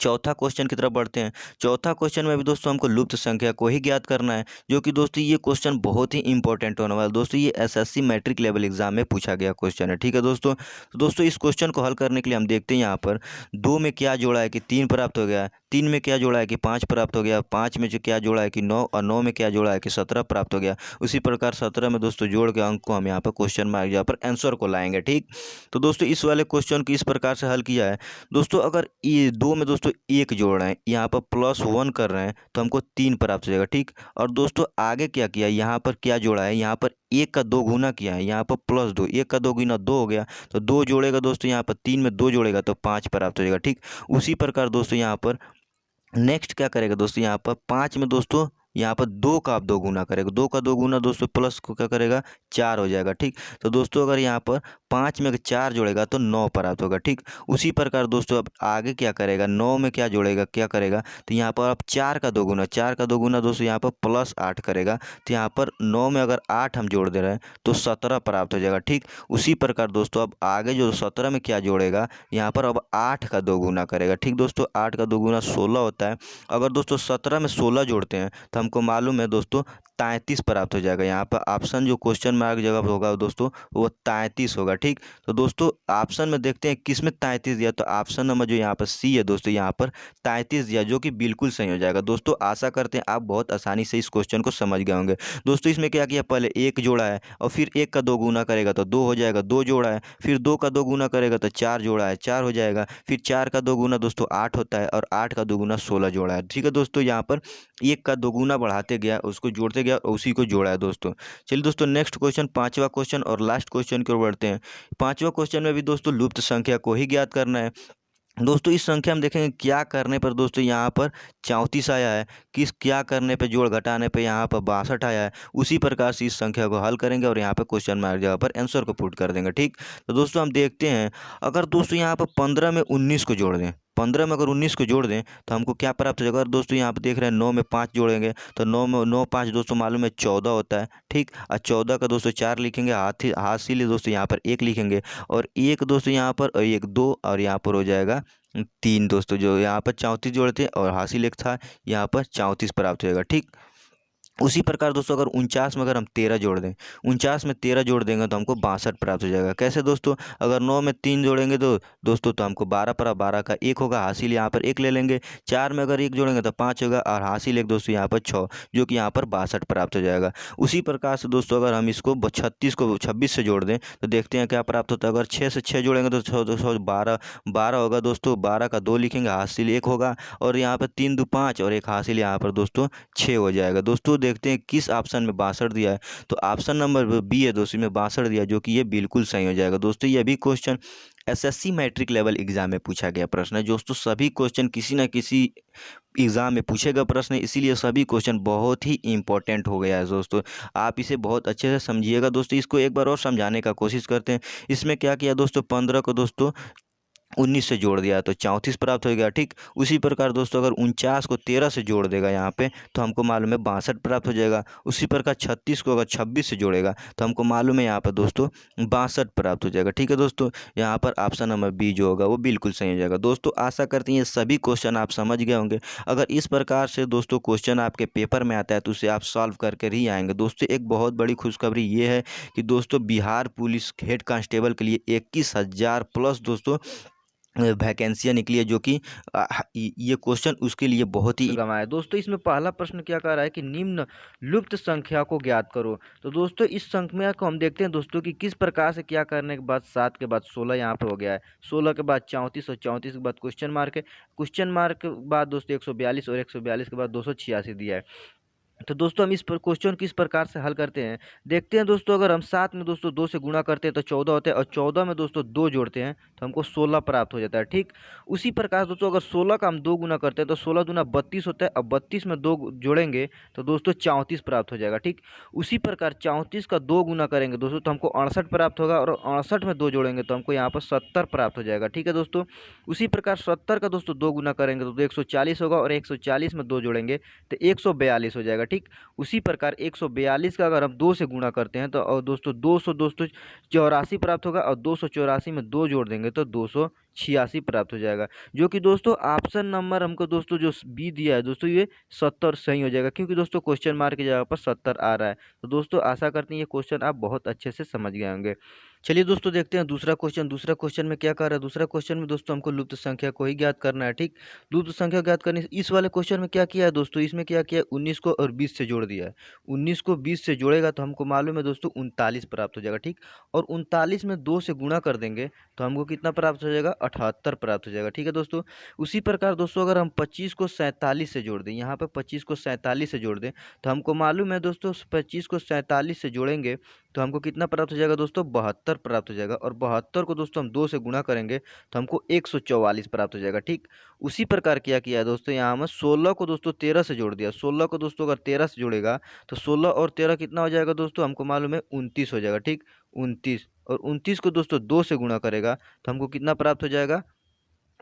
चौथा क्वेश्चन की तरफ बढ़ते हैं। चौथा क्वेश्चन में भी दोस्तों हमको लुप्त संख्या को ही ज्ञात करना है, जो कि दोस्तों ये क्वेश्चन बहुत ही इंपॉर्टेंट होने वाला है दोस्तों। ये एसएससी मैट्रिक लेवल एग्जाम में पूछा गया क्वेश्चन है। ठीक है दोस्तों, तो दोस्तों इस क्वेश्चन को हल करने के लिए हम देखते हैं यहाँ पर 2 में क्या जोड़ा है कि 3 प्राप्त हो गया, 3 में क्या जोड़ा है कि 5 प्राप्त हो गया, 5 में जो क्या जोड़ा है कि 9, और 9 में क्या जोड़ा है कि 17 प्राप्त हो गया। उसी प्रकार 17 में दोस्तों जोड़ के अंक को हम यहाँ पर क्वेश्चन मार्क यहाँ पर आंसर को लाएंगे। ठीक, तो दोस्तों इस वाले क्वेश्चन को इस प्रकार से हल किया है दोस्तों। अगर ये 2 में दोस्तों 1 जोड़ रहे हैं, यहाँ पर +1 कर रहे हैं तो हमको 3 प्राप्त हो जाएगा। ठीक, और दोस्तों आगे क्या किया, यहाँ पर क्या जोड़ा है, यहाँ पर 1 का 2 गुना किया है, यहाँ पर +2, 1 का 2 गुना 2 हो गया, तो 2 जोड़ेगा दोस्तों, यहाँ पर 3 में 2 जोड़ेगा तो 5 प्राप्त हो जाएगा। ठीक, उसी प्रकार दोस्तों यहाँ पर नेक्स्ट क्या करेगा दोस्तों, यहाँ पर 5 में दोस्तों यहाँ पर 2 का आप 2 गुना करेगा, 2 का 2 गुना दोस्तों प्लस को क्या करेगा 4 हो जाएगा। ठीक, तो दोस्तों अगर यहाँ पर 5 में 4 जोड़ेगा तो 9 प्राप्त होगा। ठीक, उसी प्रकार दोस्तों अब आगे क्या करेगा, 9 में क्या जोड़ेगा क्या करेगा, तो यहाँ पर आप 4 का 2 गुना, 4 का 2 गुना दोस्तों यहाँ पर +8 करेगा, तो यहाँ पर 9 में अगर 8 हम जोड़ दे रहे हैं तो 17 प्राप्त हो जाएगा। ठीक, उसी प्रकार दोस्तों अब आगे जो 17 में क्या जोड़ेगा, यहाँ पर अब 8 का 2 गुना करेगा। ठीक दोस्तों, 8 का 2 गुना 16 होता है, अगर दोस्तों 17 में 16 जोड़ते हैं तो हमको मालूम है दोस्तों 33 प्राप्त हो जाएगा। यहाँ पर ऑप्शन जो क्वेश्चन मार्क जगह होगा दोस्तों वो 33 होगा। ठीक, तो दोस्तों ऑप्शन में देखते हैं किस में 33 दिया, तो ऑप्शन नंबर जो यहाँ पर सी है दोस्तों, यहाँ पर 33 दिया, जो कि बिल्कुल सही हो जाएगा। दोस्तों आशा करते हैं आप बहुत आसानी से इस क्वेश्चन को समझ गए होंगे। दोस्तों इसमें क्या किया, पहले 1 जोड़ा है और फिर 1 का 2 गुना करेगा तो 2 हो जाएगा, 2 जोड़ा है, फिर 2 का 2 गुना करेगा तो 4 जोड़ा है, 4 हो जाएगा, फिर 4 का 2 गुना दोस्तों 8 होता है, और 8 का 2 गुना 16 जोड़ा है। ठीक है दोस्तों, यहाँ पर 1 का 2 गुना बढ़ाते गया, उसको जोड़ते गया और उसी को जोड़ा है दोस्तों। चलिए दोस्तों नेक्स्ट क्वेश्चन, पांचवा क्वेश्चन और लास्ट क्वेश्चन की ओर बढ़ते हैं। पांचवा क्वेश्चन में भी दोस्तों लुप्त संख्या को ही ज्ञात करना है। दोस्तों इस संख्या में देखेंगे क्या करने पर दोस्तों यहाँ पर 34 आया है, किस क्या करने पे जोड़ घटाने पे यहाँ पर 62 आया है। उसी प्रकार से इस संख्या को हल करेंगे और यहाँ पर क्वेश्चन मार्क जगह पर आंसर को पुट कर देंगे। ठीक, तो दोस्तों हम देखते हैं, अगर दोस्तों यहाँ पर 15 में 19 को जोड़ दें, 15 में अगर 19 को जोड़ दें तो हमको क्या प्राप्त हो जाएगा। अगर दोस्तों यहाँ पर देख रहे हैं 9 में 5 जोड़ेंगे तो 9 में 9 5 दोस्तों मालूम है 14 होता है। ठीक, और 14 का दोस्तों 4 लिखेंगे, हाथ से दोस्तों यहाँ पर 1 लिखेंगे, और एक दोस्तों यहाँ पर, और एक 2, और यहाँ पर हो जाएगा 3 दोस्तों, जो यहाँ पर 34 जोड़ते और हासिल एक था, यहाँ पर 34 प्राप्त हो जाएगा। ठीक, उसी प्रकार दोस्तों अगर 49 में अगर हम 13 जोड़ दें, 49 में 13 जोड़ देंगे तो हमको 62 प्राप्त हो जाएगा। कैसे दोस्तों, अगर 9 में 3 जोड़ेंगे तो दोस्तों तो हमको 12 पर 12 का 1 होगा, हासिल यहाँ पर 1 ले लेंगे। 4 में अगर 1 जोड़ेंगे तो 5 होगा, और हासिल एक दोस्तों यहाँ पर 6, जो कि यहाँ पर 62 प्राप्त हो जाएगा। उसी प्रकार से दोस्तों अगर हम इसको 36 को 26 से जोड़ दें तो देखते हैं क्या प्राप्त होता है। अगर 6 से 6 जोड़ेंगे तो 6 12 12 होगा दोस्तों, 12 का 2 लिखेंगे, हासिल 1 होगा, और यहाँ पर 3 2 5 और एक हासिल यहाँ पर दोस्तों 6 हो जाएगा। दोस्तों देखते हैं किस ऑप्शन में 62 दिया है, तो ऑप्शन नंबर बी है दोस्तों, में 62 दिया, जो कि ये बिल्कुल सही हो जाएगा। दोस्तों ये भी question SSC matric level exam में पूछा गया प्रश्न है। दोस्तों सभी क्वेश्चन किसी न किसी एग्जाम में पूछे गए प्रश्न है, इसीलिए सभी क्वेश्चन बहुत ही इंपॉर्टेंट हो गया है। दोस्तों आप इसे बहुत अच्छे से समझिएगा। दोस्तों इसको एक बार और समझाने का कोशिश करते हैं। इसमें क्या किया दोस्तों, 15 को दोस्तों 19 से जोड़ दिया तो 34 प्राप्त हो गया। ठीक, उसी प्रकार दोस्तों अगर 49 को 13 से जोड़ देगा यहाँ पे तो हमको मालूम है 62 प्राप्त हो जाएगा। उसी प्रकार 36 को अगर 26 से जोड़ेगा तो हमको मालूम है यहाँ पर दोस्तों 62 प्राप्त हो जाएगा। ठीक है दोस्तों, यहाँ पर ऑप्शन नंबर बी जो होगा वो बिल्कुल सही हो जाएगा। दोस्तों आशा करते हैं ये सभी क्वेश्चन आप समझ गए होंगे। अगर इस प्रकार से दोस्तों क्वेश्चन आपके पेपर में आता है तो उसे आप सॉल्व करके ही आएंगे। दोस्तों एक बहुत बड़ी खुशखबरी ये है कि दोस्तों बिहार पुलिस हेड कांस्टेबल के लिए 21,000 प्लस दोस्तों वैकेंसियाँ निकली है, जो कि ये क्वेश्चन उसके लिए बहुत ही गंवाया है। दोस्तों इसमें पहला प्रश्न क्या कह रहा है कि निम्न लुप्त संख्या को ज्ञात करो। तो दोस्तों इस संख्या को हम देखते हैं दोस्तों कि किस प्रकार से क्या करने के बाद 7 के बाद 16 यहाँ पे हो गया है, 16 के बाद 34 और 34 के बाद क्वेश्चन मार्क है, क्वेश्चन मार्क के बाद दोस्तों 142 और 142 के बाद 286 दिया है। तो दोस्तों हम इस पर क्वेश्चन किस प्रकार से हल करते हैं, देखते हैं दोस्तों। अगर हम 7 में दोस्तों 2 से गुणा करते हैं तो 14 होते हैं, और 14 में दोस्तों 2 जोड़ते हैं तो हमको 16 प्राप्त हो जाता है। ठीक, उसी प्रकार दोस्तों अगर 16 का हम 2 गुना करते हैं तो 16 दूना 32 होता है, और 32 में 2 जोड़ेंगे तो दोस्तों 34 प्राप्त हो जाएगा। ठीक, उसी प्रकार 34 का 2 गुना करेंगे दोस्तों तो हमको 68 प्राप्त होगा, और 68 में 2 जोड़ेंगे तो हमको यहाँ पर 70 प्राप्त हो जाएगा। ठीक है दोस्तों, उसी प्रकार 70 का दोस्तों 2 गुना करेंगे तो 140 होगा, और 140 में 2 जोड़ेंगे तो 142 हो जाएगा। ठीक, उसी प्रकार 142 का अगर हम 2 से गुणा करते हैं तो और दोस्तों 200 दोस्तों 84 प्राप्त होगा, और 284 में 2 जोड़ देंगे तो 286 प्राप्त हो जाएगा। जो कि दोस्तों ऑप्शन नंबर हमको दोस्तों जो बी दिया है दोस्तों ये 70 सही हो जाएगा, क्योंकि दोस्तों क्वेश्चन मार्क की जगह पर 70 आ रहा है। तो दोस्तों आशा करते हैं ये क्वेश्चन आप बहुत अच्छे से समझ गए होंगे। चलिए दोस्तों देखते हैं दूसरा क्वेश्चन। दूसरा क्वेश्चन में क्या कर रहा है, दूसरा क्वेश्चन में दोस्तों हमको लुप्त संख्या को ही ज्ञात करना है। ठीक, लुप्त संख्या ज्ञात करने से इस वाले क्वेश्चन में क्या किया है दोस्तों, इसमें क्या किया है 19 को और 20 से जोड़ दिया है। 19 को 20 से जोड़ेगा तो हमको मालूम है दोस्तों 39 प्राप्त हो जाएगा। ठीक, और 39 में 2 से गुणा कर देंगे तो हमको कितना प्राप्त हो जाएगा 78 प्राप्त हो जाएगा। ठीक है दोस्तों, उसी प्रकार दोस्तों अगर हम 25 को 47 से जोड़ दें, यहाँ पर 25 को 47 से जोड़ दें तो हमको मालूम है दोस्तों 25 को 47 से जोड़ेंगे तो हमको कितना प्राप्त हो जाएगा दोस्तों 72 प्राप्त हो जाएगा, और 72 को दोस्तों हम 2 से गुणा करेंगे तो हमको 144 प्राप्त हो जाएगा। ठीक, उसी प्रकार क्या किया है दोस्तों, यहाँ में 16 को दोस्तों 13 से जोड़ दिया। 16 को दोस्तों अगर 13 से जोड़ेगा तो 16 और 13 कितना हो जाएगा दोस्तों, हमको मालूम है 29 हो जाएगा। ठीक, 29, और 29 को दोस्तों 2 से गुणा करेगा तो हमको कितना प्राप्त हो जाएगा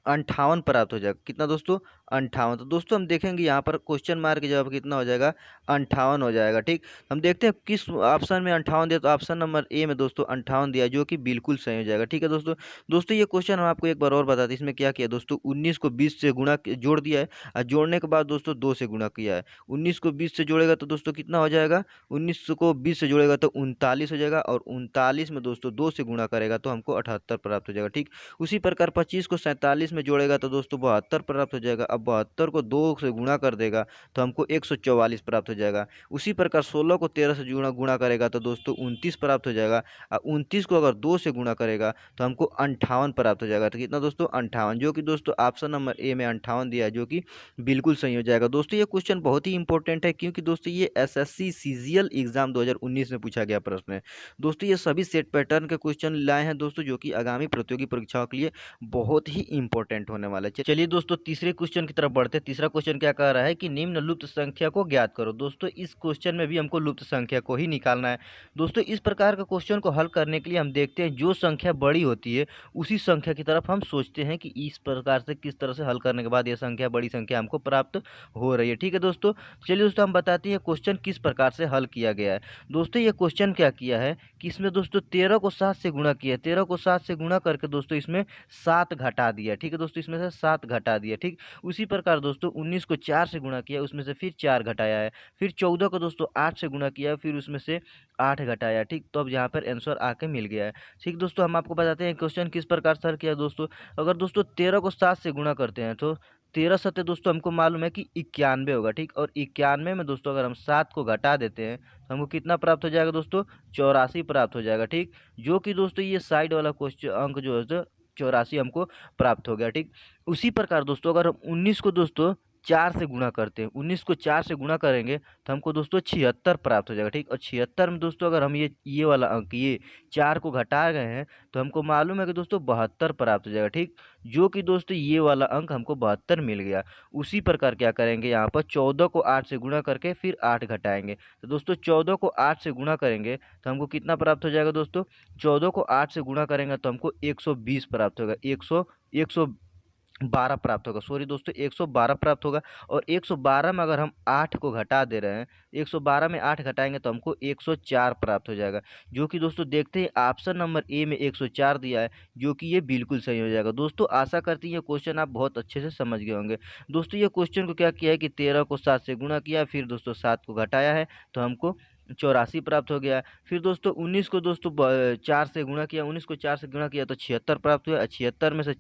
58 प्राप्त हो जाएगा। कितना दोस्तों 58। तो दोस्तों हम देखेंगे यहाँ पर क्वेश्चन मार्क की जगह पर कितना हो जाएगा 58 हो जाएगा। ठीक, हम देखते हैं किस ऑप्शन में 58 दिया, तो ऑप्शन नंबर ए में दोस्तों 58 दिया, जो कि बिल्कुल सही हो जाएगा। ठीक है दोस्तों, दोस्तों ये क्वेश्चन हम आपको एक बार और बताते हैं। इसमें क्या किया दोस्तों 19 को 20 से गुणा जोड़ दिया है, और जोड़ने के बाद दोस्तों 2 से गुणा किया है। 19 को 20 से जोड़ेगा तो दोस्तों कितना हो जाएगा, 19 को 20 से जोड़ेगा तो 39 हो जाएगा, और 39 में दोस्तों 2 से गुणा करेगा तो हमको 78 प्राप्त हो जाएगा। ठीक, उसी प्रकार 25 को 47 में जोड़ेगा तो दोस्तों 72 प्राप्त हो जाएगा। अब 72 को 2 से गुणा कर देगा तो हमको 144 प्राप्त हो जाएगा। उसी प्रकार 16 को 13 से गुणा करेगा तो दोस्तों 29 प्राप्त हो जाएगा, और 29 को अगर 2 से गुणा करेगा तो हमको 58 प्राप्त हो जाएगा। तो कितना दोस्तों 58, जो कि दोस्तों ऑप्शन नंबर ए में 58 दिया है, जो कि बिल्कुल सही हो जाएगा। दोस्तों ये क्वेश्चन बहुत ही इंपॉर्टेंट है, क्योंकि दोस्तों ये एसएससी सीजीएल एग्जाम 2019 में पूछा गया प्रश्न है। दोस्तों ये सभी सेट पैटर्न के क्वेश्चन लाए हैं दोस्तों, जो कि आगामी प्रतियोगी परीक्षाओं के लिए बहुत ही इंपॉर्टेंट इंपॉर्टेंट होने वाला है। चलिए दोस्तों तीसरे क्वेश्चन की तरफ बढ़ते हैं। तीसरा क्वेश्चन क्या कह रहा है कि निम्न लुप्त संख्या को ज्ञात करो। दोस्तों इस क्वेश्चन में भी हमको लुप्त संख्या को ही निकालना है। दोस्तों इस प्रकार का क्वेश्चन को हल करने के लिए हम देखते हैं जो संख्या बड़ी होती है उसी संख्या की तरफ हम सोचते हैं कि इस प्रकार से किस तरह से हल करने के बाद यह संख्या बड़ी संख्या हमको प्राप्त हो रही है। ठीक है दोस्तों, चलिए दोस्तों हम बताते हैं क्वेश्चन किस प्रकार से हल किया गया है। दोस्तों ये क्वेश्चन क्या किया है कि इसमें दोस्तों 13 को 7 से गुणा किया, 13 को 7 से गुणा करके दोस्तों इसमें 7 घटा दिया। ठीक है दोस्तों, इसमें से 7 घटा दिया। ठीक, उसी प्रकार दोस्तों 19 को 4 से गुणा किया, उसमें से फिर 4 घटाया है। फिर 14 को दोस्तों 8 से गुणा किया, फिर उसमें से 8 घटाया। ठीक, तो अब यहाँ पर आंसर आके मिल गया है। ठीक दोस्तों, हम आपको बताते हैं क्वेश्चन किस प्रकार से हल किया। दोस्तों अगर दोस्तों 13 को 7 से गुणा करते हैं तो 13 सत्ते दोस्तों हमको मालूम है कि 91 होगा। ठीक, और 91 में दोस्तों अगर हम 7 को घटा देते हैं तो हमको कितना प्राप्त हो जाएगा दोस्तों, 84 प्राप्त हो जाएगा। ठीक, जो कि दोस्तों ये साइड वाला क्वेश्चन अंक जो है तो 84 हमको प्राप्त हो गया। ठीक, उसी प्रकार दोस्तों अगर हम 19 को दोस्तों 4 से गुणा करते हैं, 19 को 4 से गुणा करेंगे तो हमको दोस्तों 76 प्राप्त हो जाएगा। ठीक, और 76 में दोस्तों अगर हम ये वाला अंक ये 4 को घटा गए हैं तो हमको मालूम है कि दोस्तों 72 प्राप्त हो जाएगा। ठीक, जो कि दोस्तों ये वाला अंक हमको 72 मिल गया। उसी प्रकार क्या करेंगे यहाँ पर 14 को 8 से गुणा करके फिर 8 घटाएंगे। तो दोस्तों 14 को 8 से गुणा करेंगे तो हमको कितना प्राप्त हो जाएगा दोस्तों, 14 को 8 से गुणा करेंगे तो हमको 120 प्राप्त होगा। 112 प्राप्त होगा, सॉरी दोस्तों 112 प्राप्त होगा। और 112 में अगर हम 8 को घटा दे रहे हैं, 112 में 8 घटाएंगे तो हमको 104 प्राप्त हो जाएगा। जो कि दोस्तों देखते हैं ऑप्शन नंबर ए में 104 दिया है, जो कि ये बिल्कुल सही हो जाएगा। दोस्तों आशा करती हैं ये क्वेश्चन आप बहुत अच्छे से समझ गए होंगे। दोस्तों ये क्वेश्चन को क्या किया है कि 13 को 7 से गुणा किया, फिर दोस्तों 7 को घटाया है तो हमको 84 प्राप्त हो गया। फिर दोस्तों 19 को दोस्तों 4 से गुणा किया, 19 को 4 से गुणा किया तो 76 प्राप्त हुआ। 76 में से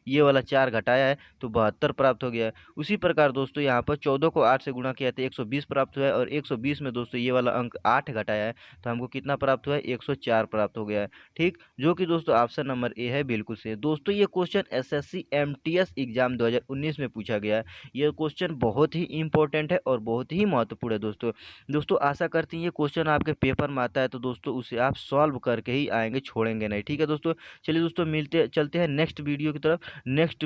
ये वाला 4 घटाया है तो 72 प्राप्त हो गया है। उसी प्रकार दोस्तों यहाँ पर 14 को 8 से गुणा किया तो 120 प्राप्त हुआ है, और 120 में दोस्तों ये वाला अंक 8 घटाया है तो हमको कितना प्राप्त हुआ है, 104 प्राप्त हो गया है। ठीक, जो कि दोस्तों ऑप्शन नंबर ए है, बिल्कुल सही। दोस्तों ये क्वेश्चन SSC MTS एग्जाम 2019 में पूछा गया है। ये क्वेश्चन बहुत ही इंपॉर्टेंट है और बहुत ही महत्वपूर्ण है दोस्तों आशा करती हैं ये क्वेश्चन आपके पेपर में आता है तो दोस्तों उसे आप सॉल्व करके ही आएंगे, छोड़ेंगे नहीं। ठीक है दोस्तों, चलिए दोस्तों चलते हैं नेक्स्ट वीडियो की तरफ। नेक्स्ट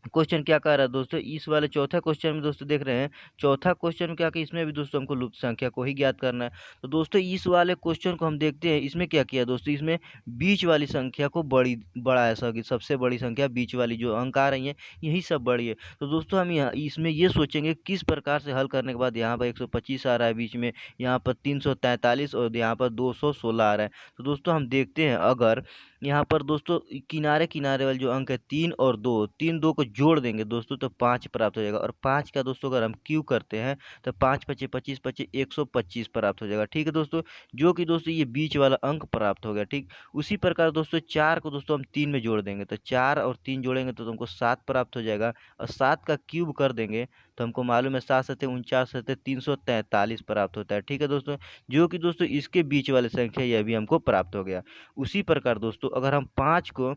क्वेश्चन क्या कह रहा है दोस्तों, इस वाले चौथा क्वेश्चन में दोस्तों देख रहे हैं, चौथा क्वेश्चन क्या कि इसमें भी दोस्तों हमको लुप्त संख्या को ही ज्ञात करना है। तो दोस्तों इस वाले क्वेश्चन को हम देखते हैं, इसमें क्या किया दोस्तों, इसमें बीच वाली संख्या को बड़ा है, सबसे बड़ी संख्या बीच वाली जो अंक आ रही है यही सब बड़ी है। तो दोस्तों हम यहाँ इसमें ये सोचेंगे किस प्रकार से हल करने के बाद यहाँ पर 125 आ रहा है बीच में, यहाँ पर 343 और यहाँ पर 216 आ रहा है। तो दोस्तों हम देखते हैं अगर यहाँ पर दोस्तों किनारे किनारे वाले जो अंक है 3 और 2, 3 2 को जोड़ देंगे दोस्तों तो 5 प्राप्त हो जाएगा। और 5 का दोस्तों अगर हम क्यू करते हैं तो 5 पचे 25 25 125 प्राप्त हो जाएगा। ठीक है दोस्तों, जो कि दोस्तों ये बीच वाला अंक प्राप्त हो गया। ठीक, उसी प्रकार दोस्तों 4 को दोस्तों हम 3 में जोड़ देंगे तो 4 और 3 जोड़ेंगे तो हमको 7 प्राप्त हो जाएगा। और 7 का क्यूब कर देंगे तो हमको मालूम है 7 सत्ते 49 सत्ते 343 प्राप्त होता है। ठीक है दोस्तों, जो कि दोस्तों इसके बीच वाली संख्या यह भी हमको प्राप्त हो गया। उसी प्रकार दोस्तों अगर हम 5 को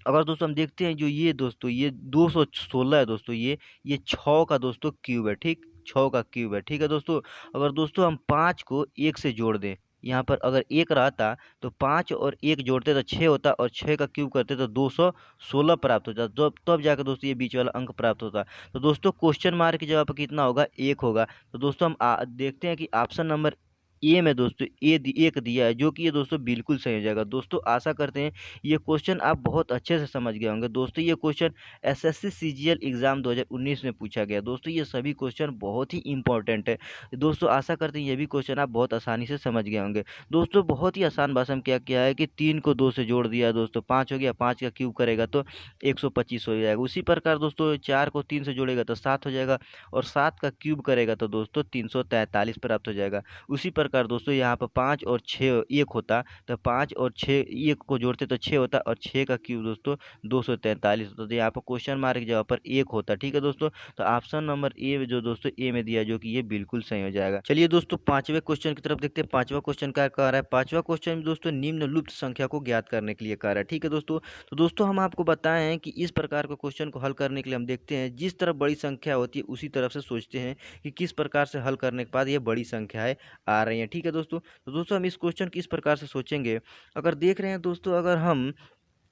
अगर दोस्तों हम देखते हैं जो ये दोस्तों ये 216 है दोस्तों, ये 6 का दोस्तों क्यूब है। ठीक, 6 का क्यूब है। ठीक है दोस्तों, अगर दोस्तों हम 5 को 1 से जोड़ दें, यहाँ पर अगर 1 रहता तो 5 और 1 जोड़ते तो 6 होता, और 6 का क्यूब करते तो 216 प्राप्त होता, तब जाकर दोस्तों ये बीच वाला अंक प्राप्त होता। तो दोस्तों क्वेश्चन मार्क की जगह पर कितना होगा, 1 होगा। तो दोस्तों हम देखते हैं कि ऑप्शन नंबर ए में दोस्तों एक दिया है, जो कि ये दोस्तों बिल्कुल सही हो जाएगा। दोस्तों आशा करते हैं ये क्वेश्चन आप बहुत अच्छे से समझ गए होंगे। दोस्तों ये क्वेश्चन SSC CGL एग्जाम 2019 में पूछा गया। दोस्तों ये सभी क्वेश्चन बहुत ही इंपॉर्टेंट है। दोस्तों आशा करते हैं ये भी क्वेश्चन आप बहुत आसानी से समझ गए होंगे। दोस्तों बहुत ही आसान भाषा में क्या किया है कि 3 को 2 से जोड़ दिया दोस्तों, 5 हो गया, 5 का क्यूब करेगा तो 125 हो जाएगा। उसी प्रकार दोस्तों 4 को 3 से जोड़ेगा तो 7 हो जाएगा, और 7 का क्यूब करेगा तो दोस्तों 343 प्राप्त हो जाएगा। उसी प्रकार दोस्तों यहाँ पर 5 और 6 1 होता तो 5 और 6 1 को जोड़ते तो 6 होता, और 6 का क्यूब दोस्तों 243 होता। तो यहाँ पर क्वेश्चन मार्क की जगह पर 1 होता। ठीक है दोस्तों, तो ऑप्शन नंबर ए जो दोस्तों ए में दिया जो कि ये बिल्कुल सही हो जाएगा। चलिए दोस्तों पांचवें क्वेश्चन की तरफ देखते हैं। पांचवा क्वेश्चन क्या कह रहा है, पांचवा क्वेश्चन में दोस्तों निम्न लुप्त संख्या को ज्ञात करने के लिए कह रहा है। ठीक है दोस्तों, तो दोस्तों हम आपको बताएं हैं कि इस प्रकार के क्वेश्चन को हल करने के लिए हम देखते हैं जिस तरफ बड़ी संख्या होती है उसी तरफ से सोचते हैं कि किस प्रकार से हल करने के बाद ये बड़ी संख्याएं आ रही हैं। ठीक है दोस्तों, तो दोस्तों हम इस क्वेश्चन किस प्रकार से सोचेंगे, अगर देख रहे हैं दोस्तों, अगर हम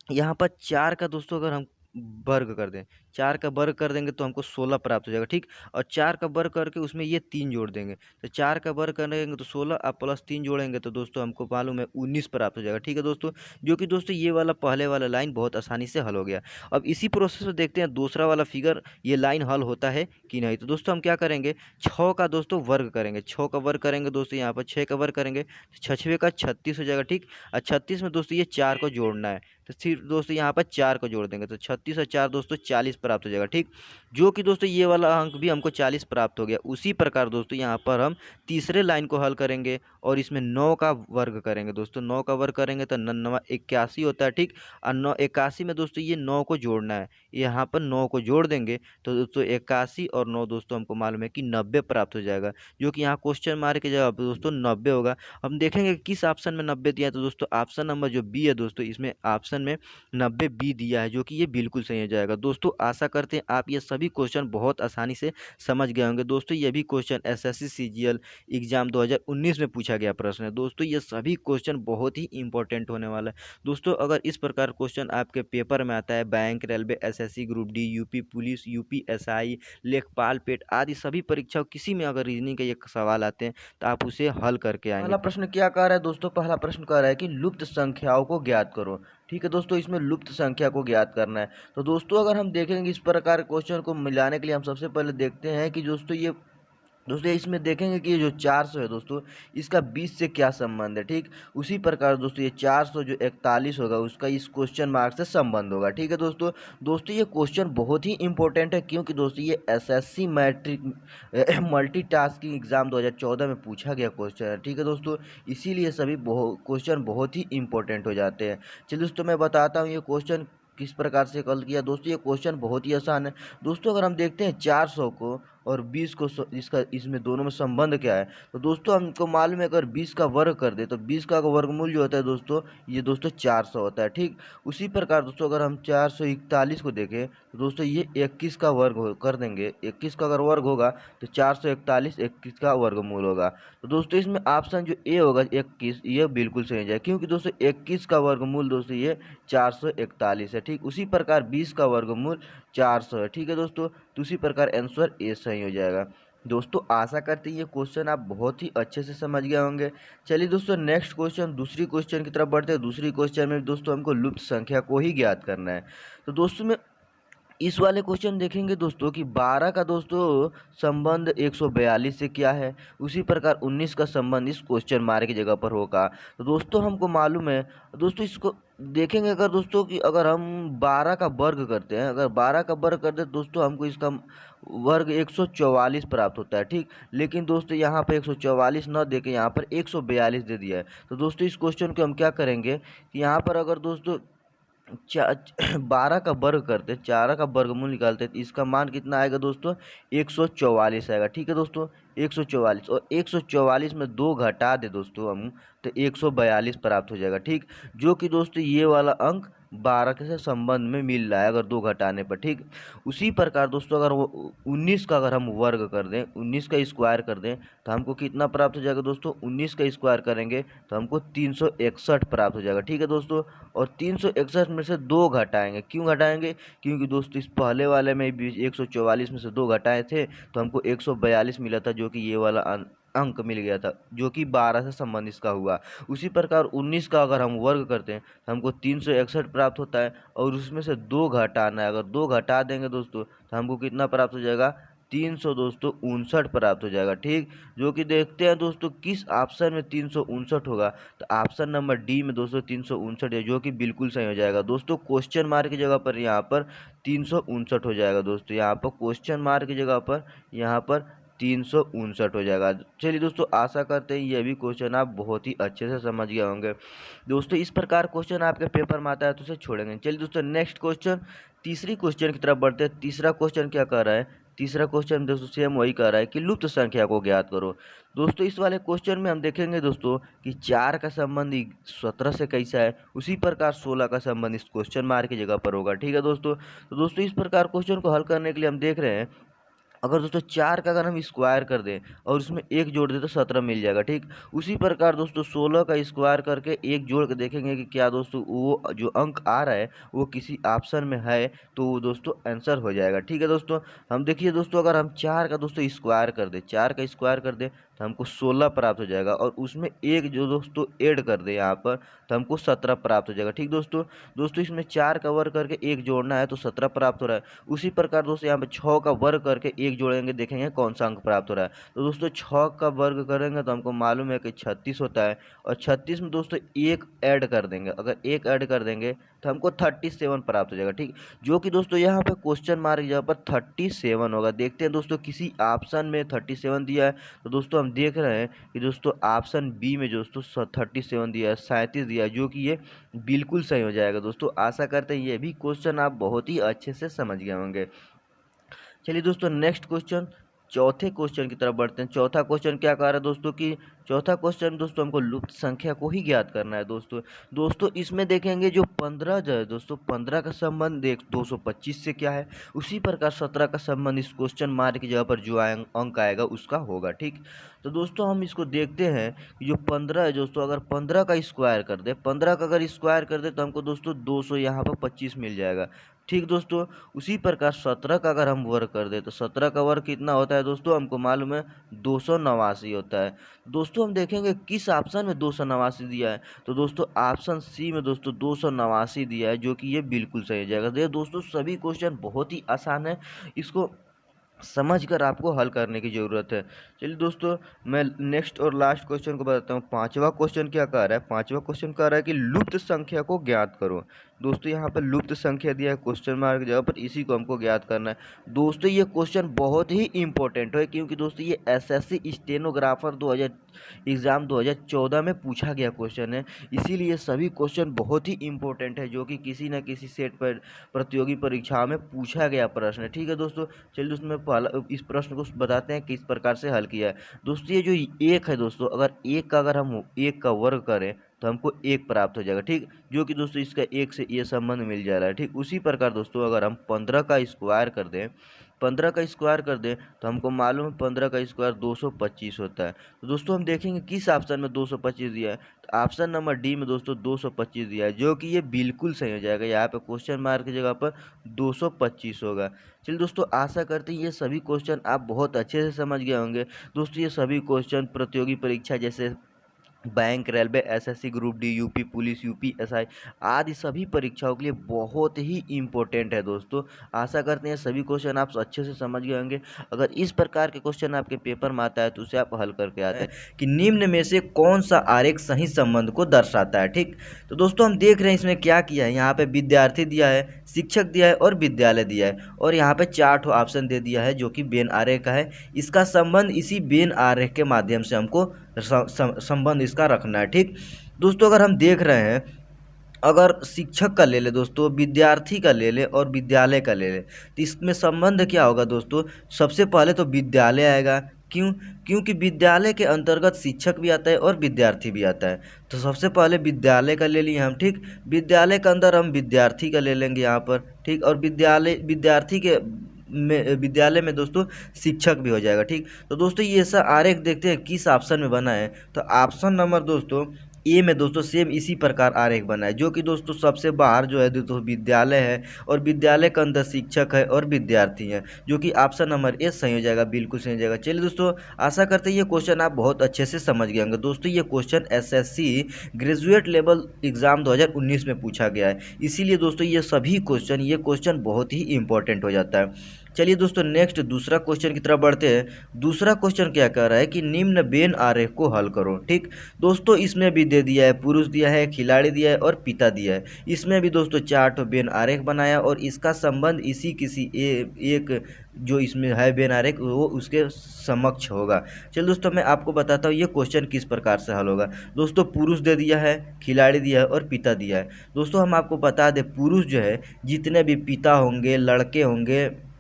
यहाँ पर 4 का दोस्तों अगर हम वर्ग कर दें, 4 का वर्ग कर देंगे तो हमको 16 प्राप्त हो जाएगा, ठीक। और 4 का वर्ग करके उसमें ये 3 जोड़ देंगे, तो 4 का वर्ग करेंगे तो 16 अब प्लस 3 जोड़ेंगे तो दोस्तों हमको मालूम है 19 प्राप्त हो जाएगा, ठीक है दोस्तों। जो कि दोस्तों ये वाला पहले वाला लाइन बहुत आसानी से हल हो गया। अब इसी प्रोसेस में देखते हैं दूसरा वाला फिगर ये लाइन हल होता है कि नहीं। तो दोस्तों हम क्या करेंगे, 6 का दोस्तों वर्ग करेंगे, 6 का वर्ग करेंगे दोस्तों, यहाँ पर 6 का वर्ग करेंगे तो 6 6 का 36 हो जाएगा, ठीक। और 36 में दोस्तों ये 4 को जोड़ना है, तो फिर दोस्तों यहाँ पर 4 को जोड़ देंगे तो 36 और 4 दोस्तों 40 प्राप्त हो जाएगा, ठीक। जो कि दोस्तों ये वाला अंक भी हमको 40 प्राप्त हो गया। उसी प्रकार दोस्तों यहाँ पर हम तीसरे लाइन को हल करेंगे और इसमें 9 का वर्ग करेंगे दोस्तों, 9 का वर्ग करेंगे तो 9 81 होता है, ठीक। और 9 81 में दोस्तों ये 9 को जोड़ना है, यहाँ पर 9 को जोड़ देंगे तो दोस्तों 81 और 9 दोस्तों हमको मालूम है कि 90 प्राप्त हो जाएगा, जो कि यहाँ क्वेश्चन मार्क के जवाब दोस्तों 90 होगा। हम देखेंगे कि किस ऑप्शन में 90 दिया है, तो दोस्तों ऑप्शन नंबर जो बी है दोस्तों, इसमें ऑप्शन में 90 बी दिया है, जो कि ये बिल्कुल सही हो जाएगा। दोस्तों आशा करते हैं आप ये सभी क्वेश्चन बहुत आसानी से समझ गए होंगे। दोस्तों ये भी क्वेश्चन एसएससी सीजीएल एग्जाम 2019 में पूछा गया प्रश्न है। दोस्तों ये सभी क्वेश्चन बहुत ही इंपॉर्टेंट होने वाला है। दोस्तों अगर इस प्रकार क्वेश्चन आपके पेपर में आता है, bank, railway, SSC group D, UP police, UP SI, लेखपाल, पेट आदि सभी परीक्षाओं किसी में अगर रीजनिंग के ये सवाल आते हैं तो आप उसे हल करके आएंगे। पहला प्रश्न क्या कह रहा है दोस्तों, पहला प्रश्न कह रहा है कि लुप्त संख्याओं को ज्ञात करो, ठीक है दोस्तों। इसमें लुप्त संख्या को ज्ञात करना है। तो दोस्तों अगर हम देखेंगे इस प्रकार क्वेश्चन को मिलाने के लिए हम सबसे पहले देखते हैं कि दोस्तों इसमें देखेंगे कि ये जो 400 है दोस्तों, इसका 20 से क्या संबंध है, ठीक। उसी प्रकार दोस्तों ये 400 जो 41 होगा उसका इस क्वेश्चन मार्क से संबंध होगा, ठीक है दोस्तों। दोस्तों ये क्वेश्चन बहुत ही इंपॉर्टेंट है, क्योंकि दोस्तों ये एसएससी मैट्रिक मल्टीटास्किंग एग्जाम 2014 में पूछा गया क्वेश्चन है, ठीक है दोस्तों। इसीलिए सभी क्वेश्चन बहुत ही इंपॉर्टेंट हो जाते हैं। चलिए दोस्तों मैं बताता हूँ ये क्वेश्चन किस प्रकार से हल किया। दोस्तों ये क्वेश्चन बहुत ही आसान है। दोस्तों अगर हम देखते हैं 400 को और 20 को, इसका इसमें दोनों में संबंध क्या है, तो दोस्तों हमको मालूम है अगर 20 का वर्ग कर दे तो 20 का वर्गमूल जो होता है दोस्तों, ये दोस्तों 400 होता है, ठीक। उसी प्रकार दोस्तों अगर हम 441 को देखें तो दोस्तों ये 21 का वर्ग कर देंगे, 21 का अगर वर्ग होगा तो 441 21 का वर्गमूल होगा। तो दोस्तों इसमें ऑप्शन जो ए होगा 21, ये बिल्कुल सही जाए, क्योंकि दोस्तों 21 का वर्गमूल दोस्तों ये 441 है, ठीक। उसी प्रकार 20 का वर्गमूल 400 है, ठीक है दोस्तों। तो उसी प्रकार आंसर ए सही हो जाएगा। दोस्तों आशा करते हैं ये क्वेश्चन आप बहुत ही अच्छे से समझ गए होंगे। चलिए दोस्तों नेक्स्ट क्वेश्चन, दूसरी क्वेश्चन की तरफ बढ़ते हैं। दूसरी क्वेश्चन में दोस्तों हमको लुप्त संख्या को ही ज्ञात करना है। तो दोस्तों में इस वाले क्वेश्चन देखेंगे दोस्तों कि 12 का दोस्तों संबंध 142 से क्या है, उसी प्रकार 19 का संबंध इस क्वेश्चन मार्क की जगह पर होगा। तो दोस्तों हमको मालूम है दोस्तों, इसको देखेंगे अगर दोस्तों कि अगर हम 12 का वर्ग करते हैं, अगर 12 का वर्ग करते हैं दोस्तों हमको इसका वर्ग 144 प्राप्त होता है, ठीक। लेकिन दोस्तों यहाँ पर 144 न दे के यहाँ पर 142 दे दिया है। तो दोस्तों इस क्वेश्चन को हम क्या करेंगे कि यहाँ पर अगर दोस्तों 12 का वर्ग करते, 4 का वर्गमूल निकालते तो इसका मान कितना आएगा दोस्तों, 144 आएगा, ठीक है दोस्तों। 144 और 144 में 2 घटा दे दोस्तों हम तो 142 प्राप्त हो जाएगा, ठीक। जो कि दोस्तों ये वाला अंक 12 के से संबंध में मिल रहा है अगर 2 घटाने पर, ठीक। उसी प्रकार दोस्तों अगर वो 19 का अगर हम वर्ग कर दें, 19 का स्क्वायर कर दें तो हमको कितना प्राप्त हो जाएगा दोस्तों, 19 का स्क्वायर करेंगे तो हमको 361 प्राप्त हो जाएगा, ठीक है दोस्तों। और 361 में से 2 घटाएंगे, क्यों घटाएंगे, क्योंकि दोस्तों इस पहले वाले में भी 144 में से 2 घटाए थे तो हमको 142 मिला था, जो कि ये वाला अंक मिल गया था, जो कि 12 से संबंधित इसका हुआ। उसी प्रकार 19 का अगर हम वर्ग करते हैं तो हमको 361 प्राप्त होता है और उसमें से 2 घटाना है। अगर 2 घटा देंगे दोस्तों तो हमको कितना प्राप्त हो जाएगा, 300 दोस्तों 59 प्राप्त हो जाएगा, ठीक। जो कि देखते हैं दोस्तों किस ऑप्शन में 359 होगा, तो ऑप्शन नंबर डी में दोस्तों 359 है, जो कि बिल्कुल सही हो जाएगा दोस्तों। क्वेश्चन मार्क की जगह पर यहाँ पर 359 हो जाएगा दोस्तों, यहाँ पर क्वेश्चन मार्क की जगह पर यहाँ पर 359 हो जाएगा। चलिए दोस्तों आशा करते हैं ये भी क्वेश्चन आप बहुत ही अच्छे से समझ गए होंगे। दोस्तों इस प्रकार क्वेश्चन आपके पेपर में आता है तो उसे छोड़ेंगे। चलिए दोस्तों नेक्स्ट क्वेश्चन, तीसरी क्वेश्चन की तरफ बढ़ते हैं। तीसरा क्वेश्चन क्या कर रहा है, तीसरा क्वेश्चन दोस्तों सेम वही कर रहा है कि लुप्त संख्या को ज्ञात करो। दोस्तों इस वाले क्वेश्चन में हम देखेंगे दोस्तों कि 4 का संबंध 17 से कैसा है, उसी प्रकार 16 का संबंध इस क्वेश्चन मार्क की जगह पर होगा, ठीक है दोस्तों। तो दोस्तों इस प्रकार क्वेश्चन को हल करने के लिए हम देख रहे हैं अगर दोस्तों 4 का अगर हम स्क्वायर कर दें और उसमें 1 जोड़ दें तो 17 मिल जाएगा, ठीक। उसी प्रकार दोस्तों 16 का स्क्वायर करके 1 जोड़ के देखेंगे कि क्या दोस्तों वो जो अंक आ रहा है वो किसी ऑप्शन में है, तो वो दोस्तों आंसर हो जाएगा, ठीक है दोस्तों। हम देखिए दोस्तों, अगर हम 4 का दोस्तों स्क्वायर कर दें, 4 का स्क्वायर कर दें तो हमको 16 प्राप्त हो जाएगा, और उसमें 1 जो दोस्तों ऐड कर दें यहाँ पर तो हमको 17 प्राप्त हो जाएगा, ठीक दोस्तों। दोस्तों इसमें 4 का वर्ग करके 1 जोड़ना है तो 17 प्राप्त हो रहा है। उसी प्रकार दोस्तों यहाँ पे 6 का वर्ग करके 1 जोड़ेंगे, देखेंगे कौन सा अंक प्राप्त हो रहा है। तो दोस्तों 6 का वर्ग करेंगे तो हमको मालूम है कि 36 होता है, और 36 में दोस्तों 1 ऐड कर देंगे, अगर 1 ऐड कर देंगे तो हमको 37 प्राप्त हो जाएगा, ठीक। जो कि दोस्तों यहाँ पे क्वेश्चन मार्क की जगह पर 37 होगा। देखते हैं दोस्तों किसी ऑप्शन में 37 दिया है, तो दोस्तों हम देख रहे हैं कि दोस्तों ऑप्शन बी में दोस्तों 37 दिया है, 37 दिया है, जो कि ये बिल्कुल सही हो जाएगा दोस्तों। आशा करते हैं ये भी क्वेश्चन आप बहुत ही अच्छे से समझ गए होंगे। चलिए दोस्तों नेक्स्ट क्वेश्चन, चौथे क्वेश्चन की तरफ बढ़ते हैं। चौथा क्वेश्चन क्या कह रहा है दोस्तों कि चौथा क्वेश्चन दोस्तों हमको लुप्त संख्या को ही ज्ञात करना है दोस्तों इसमें देखेंगे जो 15 जो है दोस्तों 15 का संबंध 225 से क्या है, उसी प्रकार 17 का संबंध इस क्वेश्चन मार्क की जगह पर जो अंक आएगा उसका होगा, ठीक। तो दोस्तों हम इसको देखते हैं कि जो 15 है दोस्तों, अगर 15 का स्क्वायर कर दे, 15 का अगर स्क्वायर कर दे तो हमको दोस्तों 200 यहाँ पर 25 मिल जाएगा, ठीक दोस्तों। उसी प्रकार 17 का अगर हम वर्ग कर दे तो 17 का वर्ग कितना होता है दोस्तों, हमको मालूम है 289 होता है। दोस्तों हम देखेंगे किस ऑप्शन में 289 दिया है, तो दोस्तों ऑप्शन सी में दोस्तों 289 दिया है, जो कि ये बिल्कुल सही हो जाएगा। देखिए दोस्तों सभी क्वेश्चन बहुत ही आसान है, इसको समझकर आपको हल करने की ज़रूरत है। चलिए दोस्तों मैं नेक्स्ट और लास्ट क्वेश्चन को बताता हूँ। पांचवा क्वेश्चन क्या कह रहा है, पांचवा क्वेश्चन कह रहा है कि लुप्त संख्या को ज्ञात करो। दोस्तों यहाँ पर लुप्त संख्या दिया है क्वेश्चन मार्क जगह पर, इसी को हमको ज्ञात करना है। दोस्तों ये क्वेश्चन बहुत ही इंपॉर्टेंट है, क्योंकि दोस्तों ये एसएससी स्टेनोग्राफर 2014 में पूछा गया क्वेश्चन है, इसीलिए सभी क्वेश्चन बहुत ही इंपॉर्टेंट है, जो कि किसी न किसी सेट पर प्रतियोगी परीक्षा में पूछा गया प्रश्न है, ठीक है दोस्तों। चलिए उसमें पहला इस प्रश्न को बताते हैं किस प्रकार से हल किया है। दोस्तों ये जो 1 है दोस्तों, अगर हम 1 का वर्ग करें तो हमको 1 प्राप्त हो जाएगा, ठीक। जो कि दोस्तों इसका 1 से ये संबंध मिल जा रहा है, ठीक। उसी प्रकार दोस्तों अगर हम 15 का स्क्वायर कर दें, 15 का स्क्वायर कर दें तो हमको मालूम है 15 का स्क्वायर 225 होता है। तो दोस्तों हम देखेंगे किस ऑप्शन में 225 दिया है, तो ऑप्शन नंबर डी में दोस्तों 225 दिया है, जो कि ये बिल्कुल सही हो जाएगा। यहाँ पे क्वेश्चन मार्क की जगह पर 225 होगा। चलिए दोस्तों आशा करते हैं ये सभी क्वेश्चन आप बहुत अच्छे से समझ गए होंगे। दोस्तों ये सभी क्वेश्चन प्रतियोगी परीक्षा जैसे bank, railway, SSC group D, UP police, UPSI आदि सभी परीक्षाओं के लिए बहुत ही इम्पोर्टेंट है दोस्तों। आशा करते हैं सभी क्वेश्चन आप अच्छे से समझ गए होंगे। अगर इस प्रकार के क्वेश्चन आपके पेपर में आता है तो उसे आप हल करके आते हैं कि निम्न में से कौन सा आरेख सही संबंध को दर्शाता है, ठीक। तो दोस्तों हम देख रहे हैं इसमें क्या किया है, यहाँ पे विद्यार्थी दिया है, शिक्षक दिया है और विद्यालय दिया है, और यहाँ पे 4 ऑप्शन दे दिया है जो कि बेन आरेख का है। इसका संबंध इसी बेन आरेख के माध्यम से हमको संबंध इसका रखना है, ठीक दोस्तों। अगर हम देख रहे हैं, अगर शिक्षक का ले ले दोस्तों, विद्यार्थी का ले ले और विद्यालय का ले ले, तो इसमें संबंध क्या होगा दोस्तों, सबसे पहले तो विद्यालय आएगा। क्यों? क्योंकि विद्यालय के अंतर्गत शिक्षक भी आता है और विद्यार्थी भी आता है। तो सबसे पहले विद्यालय का ले लिए हम, ठीक। विद्यालय के अंदर हम विद्यार्थी का ले लेंगे यहाँ पर, ठीक। और विद्यालय में दोस्तों शिक्षक भी हो जाएगा, ठीक। तो दोस्तों ये ऐसा आरेख देखते हैं किस ऑप्शन में बना है, तो ऑप्शन नंबर दोस्तों ए में दोस्तों सेम इसी प्रकार आरेख बना है, जो कि दोस्तों सबसे बाहर जो है दोस्तों विद्यालय है, और विद्यालय के अंदर शिक्षक है और विद्यार्थी है, जो कि ऑप्शन नंबर ए सही हो जाएगा, बिल्कुल सही हो जाएगा। चलिए दोस्तों आशा करते हैं ये क्वेश्चन आप बहुत अच्छे से समझ गए होंगे। दोस्तों ये question SSC graduate level exam 2019 में पूछा गया है, इसीलिए दोस्तों ये क्वेश्चन बहुत ही इंपॉर्टेंट हो जाता है। चलिए दोस्तों नेक्स्ट दूसरा क्वेश्चन की तरफ बढ़ते हैं। दूसरा क्वेश्चन क्या कह रहा है कि निम्न बेन आरेख को हल करो, ठीक दोस्तों। इसमें भी दे दिया है, पुरुष दिया है, खिलाड़ी दिया है और पिता दिया है। इसमें भी दोस्तों 4 बेन आरेख बनाया, और इसका संबंध इसी किसी एक जो इसमें है बेन आरेख वो उसके समक्ष होगा। चलिए दोस्तों मैं आपको बताता हूँ ये क्वेश्चन किस प्रकार से हल होगा। दोस्तों पुरुष दे दिया है, खिलाड़ी दिया है और पिता दिया है। दोस्तों हम आपको बता दें, पुरुष जो है जितने भी पिता होंगे, लड़के होंगे,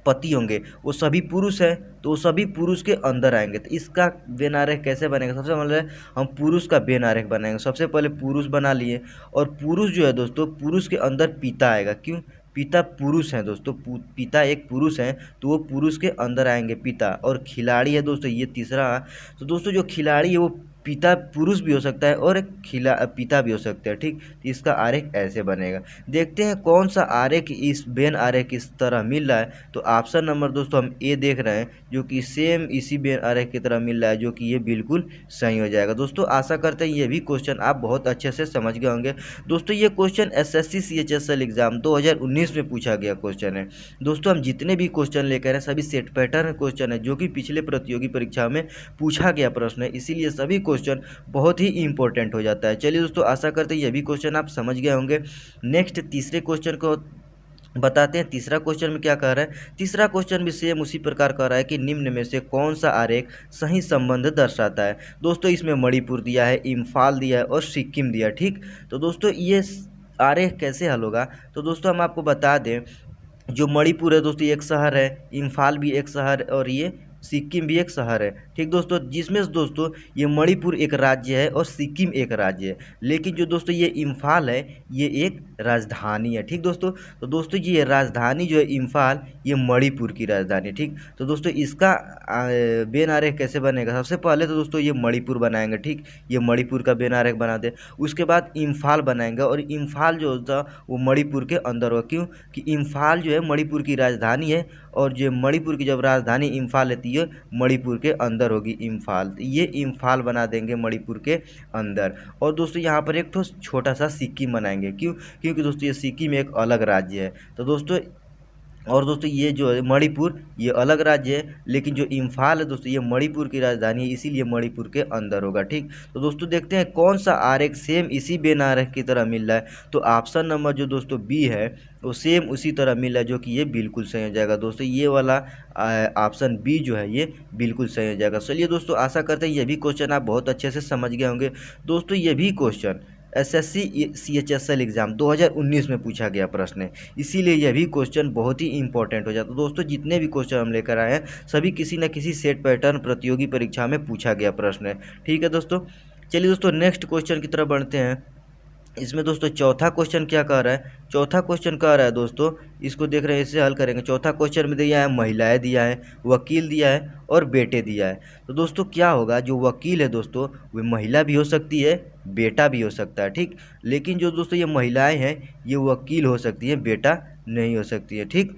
पति होंगे, वो सभी पुरुष हैं, तो वो सभी पुरुष के अंदर आएंगे। तो इसका बेन आरेख कैसे बनेगा, सबसे पहले हम पुरुष का बेन आरेख बनाएंगे। सबसे पहले पुरुष बना लिए, और पुरुष जो है दोस्तों, पुरुष के अंदर पिता आएगा। क्यों? पिता पुरुष हैं दोस्तों, पिता एक पुरुष हैं तो वो पुरुष के अंदर आएंगे पिता। और खिलाड़ी है दोस्तों ये तीसरा। तो दोस्तों जो खिलाड़ी है वो पिता पुरुष भी हो सकता है और पिता भी हो सकता है, ठीक। तो इसका आरेख ऐसे बनेगा। देखते हैं कौन सा आरेख इस बेन आरेख इस तरह मिल रहा है। तो ऑप्शन नंबर दोस्तों हम ए देख रहे हैं जो कि सेम इसी बेन आरेख की तरह मिल रहा है, जो कि ये बिल्कुल सही हो जाएगा। दोस्तों आशा करते हैं ये भी क्वेश्चन आप बहुत अच्छे से समझ गए होंगे। दोस्तों ये क्वेश्चन SSC CHSL एग्जाम 2019 में पूछा गया क्वेश्चन है। दोस्तों हम जितने भी क्वेश्चन लेकर हैं सभी सेट पैटर्न क्वेश्चन है जो कि पिछले प्रतियोगी परीक्षा में पूछा गया प्रश्न है, इसीलिए सभी क्वेश्चन बहुत ही इंपॉर्टेंट हो जाता है। चलिए दोस्तों आशा करते हैं ये भी क्वेश्चन आप समझ गए होंगे। नेक्स्ट तीसरे क्वेश्चन को बताते हैं। तीसरा क्वेश्चन में क्या कह रहा है। तीसरा क्वेश्चन भी सेम उसी प्रकार कह रहा है कि निम्न में से कौन सा आरेख सही संबंध दर्शाता है। दोस्तों इसमें मणिपुर दिया है, इम्फाल दिया है और सिक्किम दिया है, ठीक। तो दोस्तों ये आरेख कैसे हल होगा। तो दोस्तों हम आपको बता दें जो मणिपुर है दोस्तों एक शहर है, इम्फाल भी एक शहर और ये सिक्किम भी एक शहर है, ठीक दोस्तों। जिसमें से दोस्तों ये मणिपुर एक राज्य है और सिक्किम एक राज्य है, लेकिन जो दोस्तों ये इम्फाल है ये एक राजधानी है, ठीक दोस्तों। तो दोस्तों ये राजधानी जो है इम्फाल ये मणिपुर की राजधानी है, ठीक। तो दोस्तों इसका बेन आरेख कैसे बनेगा। सबसे पहले तो दोस्तों ये मणिपुर बनाएंगे, ठीक। ये मणिपुर का बेन आरेख बना दे। उसके बाद इम्फाल बनाएंगे और इम्फाल जो होता वो मणिपुर के अंदर होगा, क्यों कि इम्फाल जो है मणिपुर की राजधानी है और जो मणिपुर की जब राजधानी इम्फाल रहती है मणिपुर के अंदर होगी इम्फाल। तो ये इम्फाल बना देंगे मणिपुर के अंदर। और दोस्तों यहाँ पर एक छोटा सा सिक्किम बनाएंगे, क्यों क्योंकि दोस्तों ये सिक्किम एक अलग राज्य है। तो दोस्तों और दोस्तों ये जो है मणिपुर ये अलग राज्य है, लेकिन जो इम्फाल है दोस्तों ये मणिपुर की राजधानी है, इसीलिए मणिपुर के अंदर होगा, ठीक। तो दोस्तों देखते हैं कौन सा आरेख सेम इसी बेन आरेख की तरह मिल रहा है। तो ऑप्शन नंबर जो दोस्तों बी है वो सेम उसी तरह मिल रहा है, जो कि ये बिल्कुल सही हो जाएगा। दोस्तों ये वाला ऑप्शन बी जो है ये बिल्कुल सही हो जाएगा। चलिए दोस्तों आशा करते हैं ये भी क्वेश्चन आप बहुत अच्छे से समझ गए होंगे। दोस्तों ये भी क्वेश्चन SSC CHSL एग्ज़ाम 2019 में पूछा गया प्रश्न है, इसीलिए यह भी क्वेश्चन बहुत ही इंपॉर्टेंट हो जाता है। दोस्तों जितने भी क्वेश्चन हम लेकर आए हैं सभी किसी न किसी सेट पैटर्न प्रतियोगी परीक्षा में पूछा गया प्रश्न है, ठीक है दोस्तों। चलिए दोस्तों नेक्स्ट क्वेश्चन की तरफ बढ़ते हैं। इसमें दोस्तों चौथा क्वेश्चन क्या कह रहा है। चौथा क्वेश्चन कह रहा है दोस्तों, इसको देख रहे हैं, इसे हल करेंगे। चौथा क्वेश्चन में दिया है महिलाएं दिया है, वकील दिया है और बेटे दिया है। तो दोस्तों क्या होगा, जो वकील है दोस्तों वो महिला भी हो सकती है, बेटा भी हो सकता है, ठीक। लेकिन जो दोस्तों ये महिलाएं हैं ये वकील हो सकती है, बेटा नहीं हो सकती है, ठीक।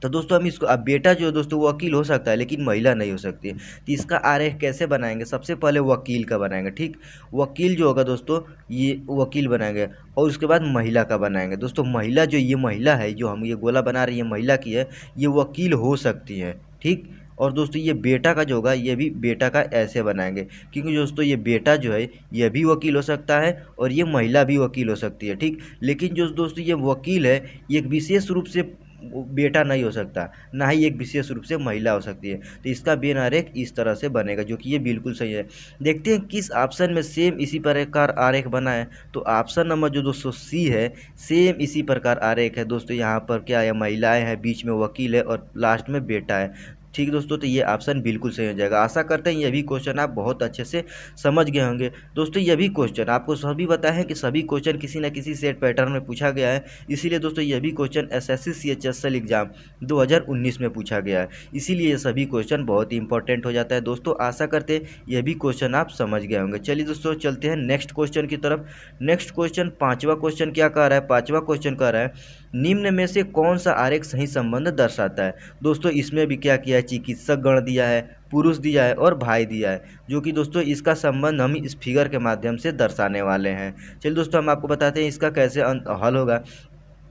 तो दोस्तों हम इसको, अब बेटा जो है दोस्तों वो वकील हो सकता है लेकिन महिला नहीं हो सकती है। तो इसका आरेख कैसे बनाएंगे। सबसे पहले वकील का बनाएंगे, ठीक। वकील जो होगा दोस्तों ये वकील बनाएंगे और उसके बाद महिला का बनाएंगे। दोस्तों महिला जो ये महिला है जो हम ये गोला बना रही है महिला की है, ये वकील हो सकती है, ठीक। और दोस्तों ये बेटा का जो होगा ये भी बेटा का ऐसे बनाएंगे, क्योंकि दोस्तों ये बेटा जो है ये भी वकील हो सकता है और ये महिला भी वकील हो सकती है, ठीक। लेकिन जो दोस्तों ये वकील है ये एक विशेष रूप से बेटा नहीं हो सकता, ना ही एक विशेष रूप से महिला हो सकती है। तो इसका बेन आरेख इस तरह से बनेगा, जो कि ये बिल्कुल सही है। देखते हैं किस ऑप्शन में सेम इसी प्रकार आरेख बना है। तो ऑप्शन नंबर जो दोस्तों सी है सेम इसी प्रकार आरेख है। दोस्तों यहाँ पर क्या है, महिलाएं हैं, बीच में वकील है और लास्ट में बेटा है, ठीक दोस्तों। तो ये ऑप्शन बिल्कुल सही हो जाएगा। आशा करते हैं ये भी क्वेश्चन आप बहुत अच्छे से समझ गए होंगे। दोस्तों ये भी क्वेश्चन आपको सभी बताए हैं कि सभी क्वेश्चन किसी न किसी सेट पैटर्न में पूछा गया है, इसीलिए दोस्तों ये भी क्वेश्चन SSC CHSL एग्जाम 2019 में पूछा गया है, इसीलिए ये सभी क्वेश्चन बहुत ही इंपॉर्टेंट हो जाता है। दोस्तों आशा करते हैं ये भी क्वेश्चन आप समझ गए होंगे। चलिए दोस्तों चलते हैं नेक्स्ट क्वेश्चन की तरफ। नेक्स्ट क्वेश्चन पाँचवा क्वेश्चन क्या कह रहा है। पाँचवा क्वेश्चन कह रहा है निम्न में से कौन सा आरेख सही संबंध दर्शाता है। दोस्तों इसमें भी क्या किया है, चिकित्सक गण दिया है, पुरुष दिया है और भाई दिया है, जो कि दोस्तों इसका संबंध हम इस फिगर के माध्यम से दर्शाने वाले हैं। चलिए दोस्तों हम आपको बताते हैं इसका कैसे हल होगा।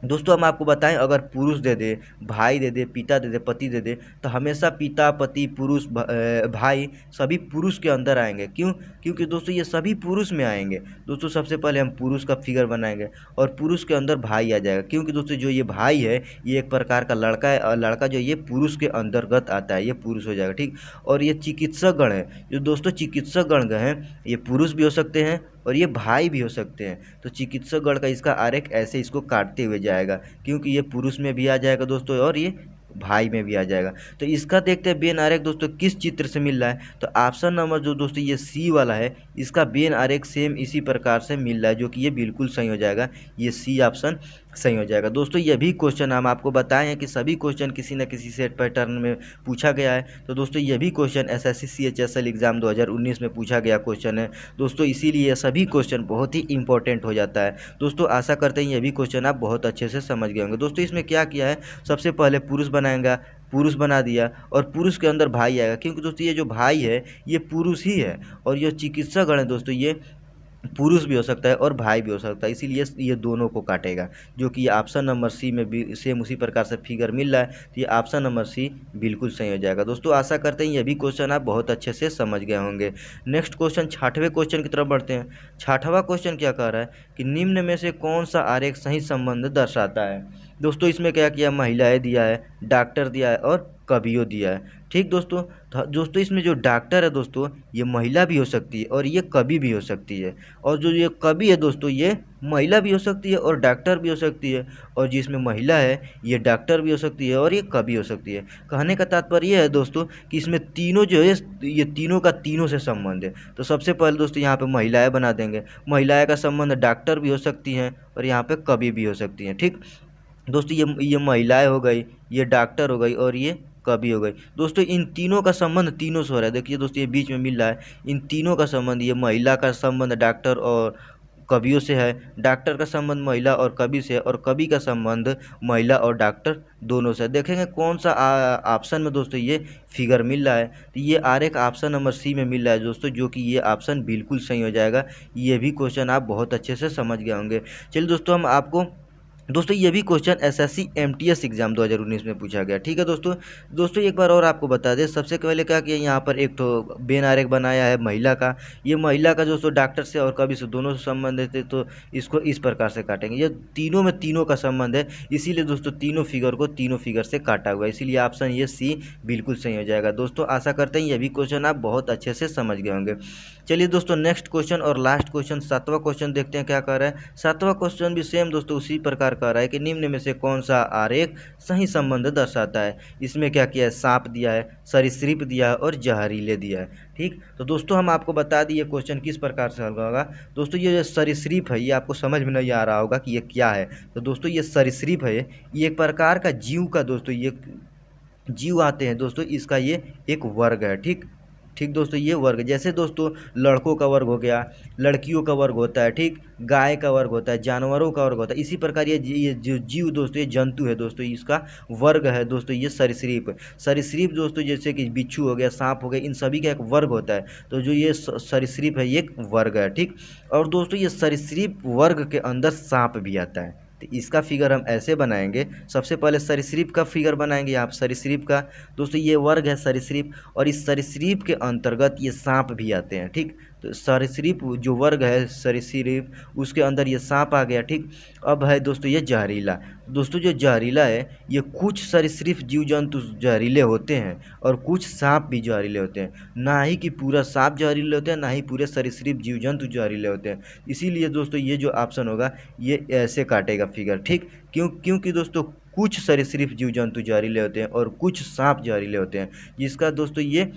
दोस्तों हम आपको बताएं, अगर पुरुष दे दे, भाई दे दे, पिता दे दे, पति दे दे, तो हमेशा पिता, पति, पुरुष, भाई सभी पुरुष के अंदर आएंगे। क्यों, क्योंकि दोस्तों ये सभी पुरुष में आएंगे। दोस्तों सबसे पहले हम पुरुष का फिगर बनाएंगे और पुरुष के अंदर भाई आ जाएगा, क्योंकि दोस्तों जो ये भाई है ये एक प्रकार का लड़का है और लड़का जो ये पुरुष के अंतर्गत आता है, ये पुरुष हो जाएगा, ठीक। और ये चिकित्सक गण है, जो दोस्तों चिकित्सक गण हैं ये पुरुष भी हो सकते हैं और ये भाई भी हो सकते हैं। तो चिकित्सक गण का इसका आरेख ऐसे इसको काटते हुए जाएगा, क्योंकि ये पुरुष में भी आ जाएगा दोस्तों और ये भाई में भी आ जाएगा। तो इसका देखते हैं बेन आरेख दोस्तों किस चित्र से मिल रहा है। तो ऑप्शन नंबर जो दोस्तों ये सी वाला है, इसका बेन आरेख सेम इसी प्रकार से मिल रहा है, जो कि ये बिल्कुल सही हो जाएगा। ये सी ऑप्शन सही हो जाएगा। दोस्तों ये भी क्वेश्चन हम आपको बताए हैं कि सभी क्वेश्चन किसी न किसी सेट पैटर्न में पूछा गया है। तो दोस्तों ये भी क्वेश्चन एसएससी सीएचएसएल एग्ज़ाम 2019 में पूछा गया क्वेश्चन है दोस्तों, इसीलिए ये सभी क्वेश्चन बहुत ही इंपॉर्टेंट हो जाता है। दोस्तों आशा करते हैं ये भी क्वेश्चन आप बहुत अच्छे से समझ गए होंगे। दोस्तों इसमें क्या किया है, सबसे पहले पुरुष बनाएगा, पुरुष बना दिया और पुरुष के अंदर भाई आएगा, क्योंकि दोस्तों ये जो भाई है ये पुरुष ही है और ये चिकित्सकगण है दोस्तों, ये पुरुष भी हो सकता है और भाई भी हो सकता है, इसीलिए ये दोनों को काटेगा, जो कि ऑप्शन नंबर सी में भी सेम उसी प्रकार से फिगर मिल रहा है। तो ये ऑप्शन नंबर सी बिल्कुल सही हो जाएगा। दोस्तों आशा करते हैं ये भी क्वेश्चन आप बहुत अच्छे से समझ गए होंगे। नेक्स्ट क्वेश्चन 6वें क्वेश्चन की तरफ बढ़ते हैं। 6वां क्वेश्चन क्या कह रहा है कि निम्न में से कौन सा आरेख सही संबंध दर्शाता है। दोस्तों इसमें क्या किया, महिलाएं दिया है, डॉक्टर दिया है और कवियों दिया है। ठीक दोस्तों, दोस्तों इसमें जो डॉक्टर है दोस्तों ये महिला भी हो सकती है और ये कवि भी हो सकती है, और जो ये कवि है दोस्तों ये महिला भी हो सकती है और डॉक्टर भी हो सकती है, और जिसमें महिला है ये डॉक्टर भी हो सकती है और ये कवि हो सकती है। कहने का तात्पर्य ये है दोस्तों कि इसमें तीनों जो है ये तीनों का तीनों से संबंध है। तो सबसे पहले दोस्तों यहाँ पे महिलाएं बना देंगे, महिलाएं का संबंध डॉक्टर भी हो सकती हैं और यहाँ पे कवि भी हो सकती हैं। ठीक दोस्तों ये महिलाएं हो गई, ये डॉक्टर हो गई और ये कवि हो गई। दोस्तों इन तीनों का संबंध तीनों से हो रहा है। देखिए दोस्तों ये बीच में मिल रहा है, इन तीनों का संबंध, ये महिला का संबंध डॉक्टर और कवियों से है, डॉक्टर का संबंध महिला और कवि से है, और कवि का संबंध महिला और डॉक्टर दोनों से। देखेंगे कौन सा ऑप्शन में दोस्तों ये फिगर मिल रहा है। तो ये आरेख ऑप्शन नंबर सी में मिल रहा है दोस्तों, जो कि ये ऑप्शन बिल्कुल सही हो जाएगा। ये भी क्वेश्चन आप बहुत अच्छे से समझ गए होंगे। चलिए दोस्तों हम आपको दोस्तों ये भी क्वेश्चन एसएससी एमटीएस एग्जाम 2019 में पूछा गया। ठीक है दोस्तों एक बार और आपको बता दें, सबसे पहले क्या किया, यहाँ पर एक तो बेन आरेख बनाया है महिला का। ये महिला का दोस्तों डॉक्टर से और कवि से दोनों से संबंधित है, तो इसको इस प्रकार से काटेंगे। ये तीनों में तीनों का संबंध है, इसीलिए दोस्तों तीनों फिगर को तीनों फिगर से काटा हुआ है, इसीलिए ऑप्शन ये सी बिल्कुल सही हो जाएगा। दोस्तों आशा करते हैं ये भी क्वेश्चन आप बहुत अच्छे से समझ गए होंगे। चलिए दोस्तों नेक्स्ट क्वेश्चन और लास्ट क्वेश्चन 7वां क्वेश्चन देखते हैं क्या कह रहा है। 7वां क्वेश्चन भी सेम दोस्तों उसी प्रकार कह रहा है कि निम्न में से कौन सा आरेख सही संबंध दर्शाता है। इसमें क्या किया है, सांप दिया है, सरीसृप दिया है और जहरीले दिया है। ठीक तो दोस्तों हम आपको बता दिए क्वेश्चन किस प्रकार से हल होगा। दोस्तों ये जो सरीसृप है ये आपको समझ में नहीं आ रहा होगा कि ये क्या है। तो दोस्तों ये सरीसृप है, ये एक प्रकार का जीव का दोस्तों ये जीव आते हैं दोस्तों, इसका ये एक वर्ग है। ठीक ठीक दोस्तों ये वर्ग, जैसे दोस्तों लड़कों का वर्ग हो गया, लड़कियों का वर्ग होता है, ठीक गाय का वर्ग होता है, जानवरों का वर्ग होता है, इसी प्रकार ये जो जीव दोस्तों ये जंतु है दोस्तों, इसका वर्ग है दोस्तों ये सरीसृप। सरीसृप दोस्तों जैसे कि बिच्छू हो गया, सांप हो गया, इन सभी का एक वर्ग होता है। तो जो ये सरीसृप है ये एक वर्ग है। ठीक और दोस्तों ये सरीसृप वर्ग के अंदर सांप भी आता है। तो इसका फिगर हम ऐसे बनाएंगे, सबसे पहले सरीसृप का फिगर बनाएंगे। यहाँ पर सरीसृप का दोस्तों ये वर्ग है सरीसृप, और इस सरीसृप के अंतर्गत ये सांप भी आते हैं। ठीक तो सरीसृप जो वर्ग है सरीसृप, उसके अंदर ये सांप आ गया। ठीक अब है दोस्तों ये जहरीला। दोस्तों जो जहरीला है ये कुछ सरीसृप जीव जंतु जहरीले होते हैं और कुछ सांप भी जहरीले होते हैं, ना ही कि पूरा सांप जहरीले होते हैं, ना ही पूरे सरीसृप जीव जंतु जहरीले होते हैं। इसीलिए दोस्तों ये जो ऑप्शन होगा ये ऐसे काटेगा फिगर। ठीक क्योंकि दोस्तों कुछ सरीसृप जीव जंतु जहरीले होते हैं और कुछ सांप जहरीले होते हैं, जिसका दोस्तों ये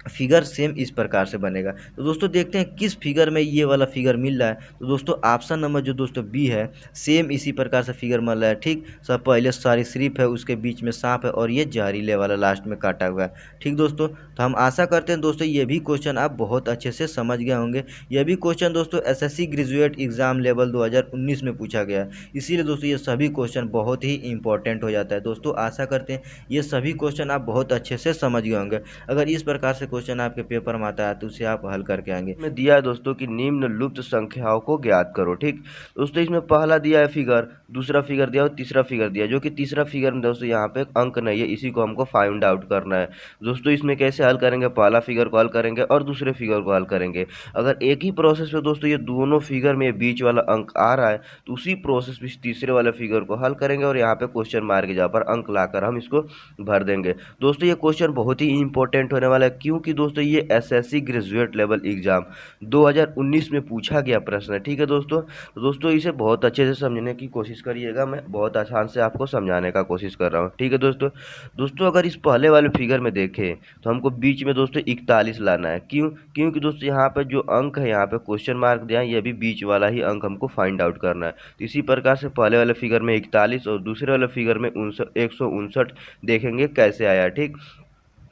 फिगर सेम इस प्रकार से बनेगा। तो दोस्तों देखते हैं किस फिगर में ये वाला फिगर मिल रहा है। तो दोस्तों ऑप्शन नंबर जो दोस्तों बी है सेम इसी प्रकार से फिगर मिल रहा है। ठीक सब पहले सरीसृप है, उसके बीच में सांप है और ये जहरीले वाला लास्ट में काटा हुआ है। ठीक दोस्तों तो हम आशा करते हैं दोस्तों ये भी क्वेश्चन आप बहुत अच्छे से समझ गए होंगे। यह भी क्वेश्चन दोस्तों एसएससी ग्रेजुएट एग्जाम लेवल 2019 में पूछा गया है, इसीलिए दोस्तों ये सभी क्वेश्चन बहुत ही इंपॉर्टेंट हो जाता है। दोस्तों आशा करते हैं ये सभी क्वेश्चन आप बहुत अच्छे से समझ गए होंगे। अगर इस प्रकार से क्वेश्चन आपके पेपर में आता है तो उसे आप हल करके आएंगे। में दिया है दोस्तों कि निम्न लुप्त संख्याओं को ज्ञात करो। ठीक दोस्तों इसमें पहला दिया है फिगर, दूसरा फिगर दिया और तीसरा फिगर दिया, जो कि तीसरा फिगर में दोस्तों यहाँ पे अंक नहीं है, इसी को हमको फाइंड आउट करना है। दोस्तों इसमें कैसे हल करेंगे, पहला फिगर को हल करेंगे और दूसरे फिगर को हल करेंगे। अगर एक ही प्रोसेस में दोस्तों ये दोनों फिगर में बीच वाला अंक आ रहा है तो उसी प्रोसेस में तीसरे वाले फिगर को हल करेंगे और यहाँ पे क्वेश्चन मार्क के जगह पर अंक लाकर हम इसको भर देंगे। दोस्तों ये क्वेश्चन बहुत ही इंपॉर्टेंट होने वाला है। क्यों? क्योंकि दोस्तों ये एसएससी ग्रेजुएट लेवल एग्जाम 2019 में पूछा गया प्रश्न है। ठीक है दोस्तों, तो दोस्तों इसे बहुत अच्छे से समझने की कोशिश करिएगा, मैं बहुत आसान से आपको समझाने का कोशिश कर रहा हूँ। ठीक है दोस्तों, अगर इस पहले वाले फिगर में देखें तो हमको बीच में दोस्तों 41 लाना है। क्योंकि दोस्तों यहाँ पे जो अंक है, यहाँ पे क्वेश्चन मार्क दिया है, ये भी बीच वाला ही अंक हमको फाइंड आउट करना है। तो इसी प्रकार से पहले वाले फिगर में 41 और दूसरे वाले फिगर में 159 देखेंगे कैसे आया। ठीक,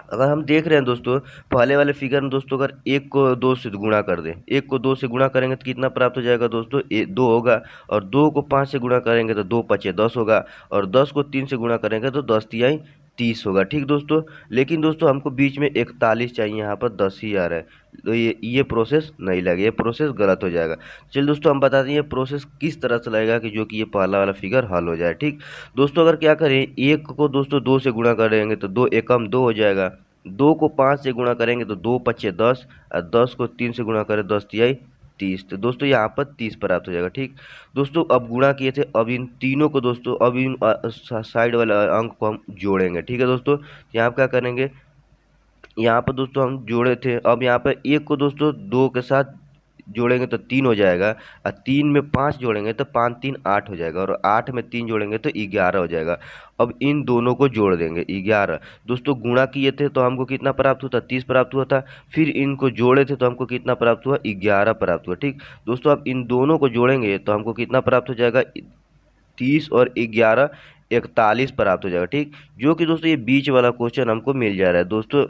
अगर हम देख रहे हैं दोस्तों पहले वाले फिगर में दोस्तों, अगर 1 को 2 से गुणा कर दें, 1 को 2 से गुणा करेंगे तो कितना प्राप्त हो जाएगा दोस्तों, 2 होगा। और 2 को 5 से गुणा करेंगे तो 2 पचे 10 होगा। और 10 को 3 से गुणा करेंगे तो 10 तिहाई 30 होगा। ठीक दोस्तों, लेकिन दोस्तों हमको बीच में 41 चाहिए, यहाँ पर 10 ही आ रहा है, तो ये प्रोसेस नहीं लगेगा, ये प्रोसेस गलत हो जाएगा। चलिए दोस्तों हम बताते हैं ये प्रोसेस किस तरह से लगेगा कि जो कि ये पहला वाला फिगर हल हो जाए। ठीक दोस्तों, अगर क्या करें, 1 को दोस्तों 2 से गुणा करेंगे तो 2 एकम 2 हो जाएगा। 2 को 5 से गुणा करेंगे तो 2 पचे 10, और 10 को 3 से गुणा करें 10 तिहाई 30, तो दोस्तों यहाँ पर 30 प्राप्त हो जाएगा। ठीक दोस्तों, अब गुणा किए थे, अब इन तीनों को दोस्तों, अब इन साइड वाले अंक को हम जोड़ेंगे। ठीक है दोस्तों, यहाँ पर क्या करेंगे, यहाँ पर दोस्तों हम जोड़े थे, अब यहाँ पर 1 को दोस्तों 2 के साथ जोड़ेंगे तो 3 हो जाएगा, और 3 में 5 जोड़ेंगे तो 5 3 8 हो जाएगा, और 8 में 3 जोड़ेंगे तो 11 हो जाएगा। अब इन दोनों को जोड़ देंगे 11। दोस्तों गुणा किए थे तो हमको कितना प्राप्त होता, 30 प्राप्त हुआ था। फिर इनको जोड़े थे तो हमको कितना प्राप्त हुआ, 11 प्राप्त हुआ। ठीक दोस्तों, अब इन दोनों को जोड़ेंगे तो हमको कितना प्राप्त हो जाएगा, 30 और 11 41 प्राप्त हो जाएगा। ठीक, जो कि दोस्तों ये बीच वाला क्वेश्चन हमको मिल जा रहा है दोस्तों।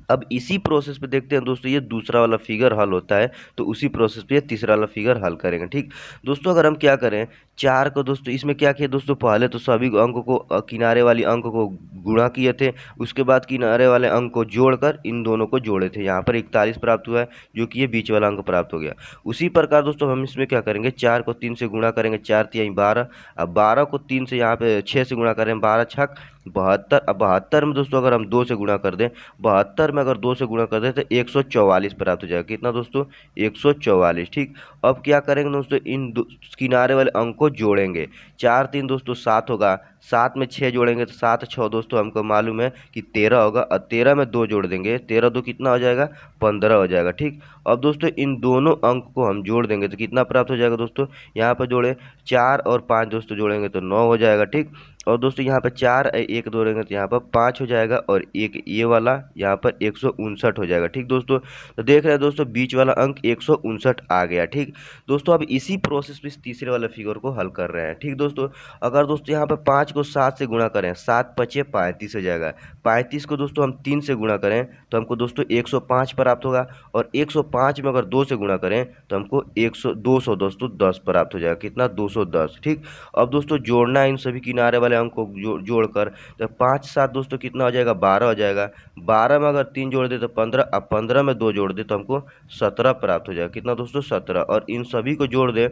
अब इसी प्रोसेस पे देखते हैं दोस्तों, ये दूसरा वाला फिगर हल होता है तो उसी प्रोसेस पे ये तीसरा वाला फिगर हल करेंगे। ठीक दोस्तों, अगर हम क्या करें, 4 को दोस्तों इसमें क्या किया दोस्तों, पहले तो सभी अंकों को किनारे वाली अंक को गुणा किए थे, उसके बाद किनारे वाले अंक को जोड़कर इन दोनों को जोड़े थे, यहाँ पर 41 प्राप्त हुआ है, जो कि ये बीच वाला अंक प्राप्त हो गया। उसी प्रकार दोस्तों हम इसमें क्या करेंगे, 4 को 3 से गुणा करेंगे, 4 तिहाई 12, अब 12 को 3 से यहाँ पे 6 से गुणा करें, 12 छक 72। अब 72 में दोस्तों अगर हम 2 से गुणा कर दें, 72 में अगर 2 से गुणा कर दें तो 144 प्राप्त हो जाएगा। कितना दोस्तों, 144। ठीक, अब क्या करेंगे दोस्तों, इन किनारे वाले अंक को जोड़ेंगे, 4 3 दोस्तों 7 होगा, 7 में 6 जोड़ेंगे तो 7 6 दोस्तों हमको मालूम है कि 13 होगा, और 13 में 2 जोड़ देंगे, 13 2 कितना हो जाएगा, 15 हो जाएगा। ठीक, अब दोस्तों इन दोनों अंक को हम जोड़ देंगे तो कितना प्राप्त हो जाएगा दोस्तों, यहाँ पर जोड़े 4 और 5 दोस्तों जोड़ेंगे तो 9 हो जाएगा। ठीक, और दोस्तों यहाँ पर 4 1 जोड़ेंगे तो यहाँ पर 5 हो जाएगा, और एक ये वाला यहाँ पर 159 हो जाएगा। ठीक दोस्तों, तो देख रहे हैं दोस्तों बीच वाला अंक 159 आ गया। ठीक दोस्तों, अब इसी प्रोसेस में तीसरे वाले फिगर को हल कर रहे हैं। ठीक दोस्तों, अगर दोस्तों यहाँ पर 5 को 7 से गुणा करें, 7 पचे 35 हो जाएगा, 35 को दोस्तों हम 3 से गुणा करें तो हमको दोस्तों 105 प्राप्त होगा, और 105 में अगर 2 से गुणा करें तो हमको 200 दोस्तों 10 प्राप्त हो जाएगा। कितना, 210। ठीक, अब दोस्तों जोड़ना इन सभी किनारे वाले अंक को जोड़कर, तो 5 7 दोस्तों कितना हो जाएगा, 12 हो जाएगा। 12 में अगर 3 जोड़ दे तो 15, अब 15 में 2 जोड़ दे तो हमको 17 प्राप्त हो जाएगा। कितना दोस्तों, 17, और इन सभी को जोड़ दे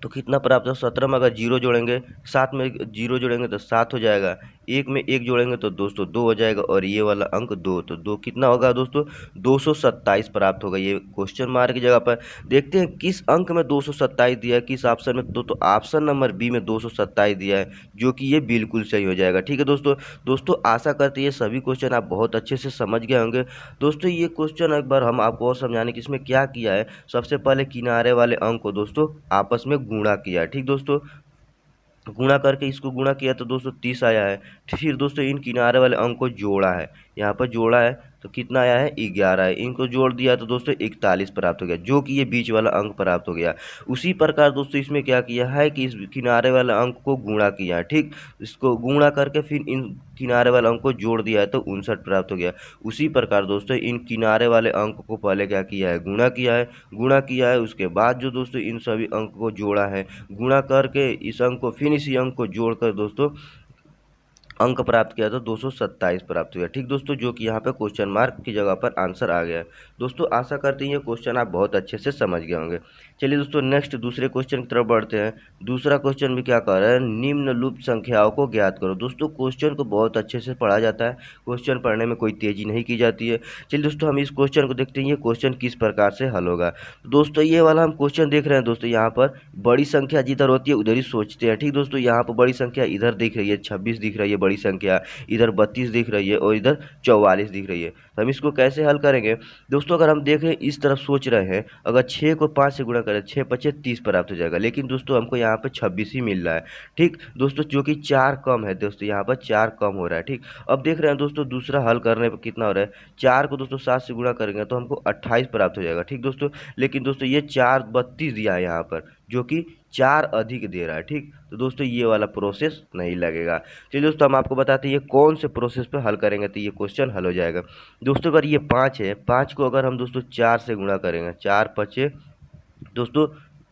तो कितना प्राप्त है, 17 में अगर 0 जोड़ेंगे, 7 में 0 जोड़ेंगे तो 7 हो जाएगा, 1 में 1 जोड़ेंगे तो दोस्तों 2 हो जाएगा, और ये वाला अंक 2, तो 2 कितना होगा दोस्तों, 227 प्राप्त होगा। ये क्वेश्चन मार्क की जगह पर देखते हैं किस अंक में 227 दिया है, किस ऑप्शन में, तो ऑप्शन नंबर बी में 227 दिया है, जो कि ये बिल्कुल सही हो जाएगा। ठीक है दोस्तों आशा करते हैं ये सभी क्वेश्चन आप बहुत अच्छे से समझ गए होंगे। दोस्तों ये क्वेश्चन एक बार हम आपको और समझाने की, इसमें क्या किया है, सबसे पहले किनारे वाले अंक को दोस्तों आपस में गुणा किया। ठीक दोस्तों, गुणा करके इसको गुणा किया तो दोस्तों 30 आया है। फिर दोस्तों इन किनारे वाले अंक को जोड़ा है, यहाँ पर जोड़ा है तो कितना आया है, 11 है। इनको जोड़ दिया तो दोस्तों 41 प्राप्त हो गया, जो कि ये बीच वाला अंक प्राप्त हो गया। उसी प्रकार दोस्तों इसमें क्या किया है कि इस किनारे वाले अंक को गुणा किया है। ठीक, इसको गुणा करके फिर इन किनारे वाले अंक को जोड़ दिया है तो 59 प्राप्त हो गया। उसी प्रकार दोस्तों इन किनारे वाले अंक को पहले क्या किया है, गुणा किया है, उसके बाद जो दोस्तों इन सभी अंक को जोड़ा है, गुणा करके इस अंक को फिर इसी अंक को जोड़कर दोस्तों अंक प्राप्त किया तो 227 प्राप्त हुआ। ठीक दोस्तों, जो कि यहाँ पे क्वेश्चन मार्क की जगह पर आंसर आ गया है। दोस्तों आशा करते हैं ये क्वेश्चन आप बहुत अच्छे से समझ गए होंगे। चलिए दोस्तों नेक्स्ट दूसरे क्वेश्चन की तरफ बढ़ते हैं। दूसरा क्वेश्चन भी क्या कर रहा है, निम्नलिखित संख्याओं को ज्ञात करो। दोस्तों क्वेश्चन को बहुत अच्छे से पढ़ा जाता है, क्वेश्चन पढ़ने में कोई तेजी नहीं की जाती है। चलिए दोस्तों हम इस क्वेश्चन को देखते हैं, ये क्वेश्चन किस प्रकार से हल होगा। दोस्तों ये वाला हम क्वेश्चन देख रहे हैं दोस्तों, यहाँ पर बड़ी संख्या जिधर होती है उधर ही सोचते हैं। ठीक दोस्तों, यहाँ पर बड़ी संख्या इधर दिख रही है, 26 दिख रही है बड़ी संख्या, इधर 32 दिख रही है और इधर 44 दिख रही है। तो हम इसको कैसे हल करेंगे दोस्तों? अगर हम देखें इस तरफ सोच रहे हैं, अगर 6 को 5 से गुणा करें, 6 पचे 30 प्राप्त हो जाएगा, लेकिन दोस्तों हमको यहाँ पे 26 ही मिल रहा है। ठीक दोस्तों, जो कि 4 कम है दोस्तों, यहाँ पर 4 कम हो रहा है। ठीक, अब देख रहे हैं दोस्तों दूसरा हल करने पर कितना हो रहा है। 4 को दोस्तों 7 से गुणा करेंगे तो हमको 28 प्राप्त हो जाएगा। ठीक दोस्तों, लेकिन दोस्तों ये 4 32 दिया है यहाँ पर, जो कि 4 अधिक दे रहा है। ठीक, तो दोस्तों ये वाला प्रोसेस नहीं लगेगा। चलिए दोस्तों, हम आपको बताते हैं ये कौन से प्रोसेस पे हल करेंगे तो ये क्वेश्चन हल हो जाएगा। दोस्तों अगर ये 5 है, 5 को अगर हम दोस्तों 4 से गुणा करेंगे, 4 पचे दोस्तों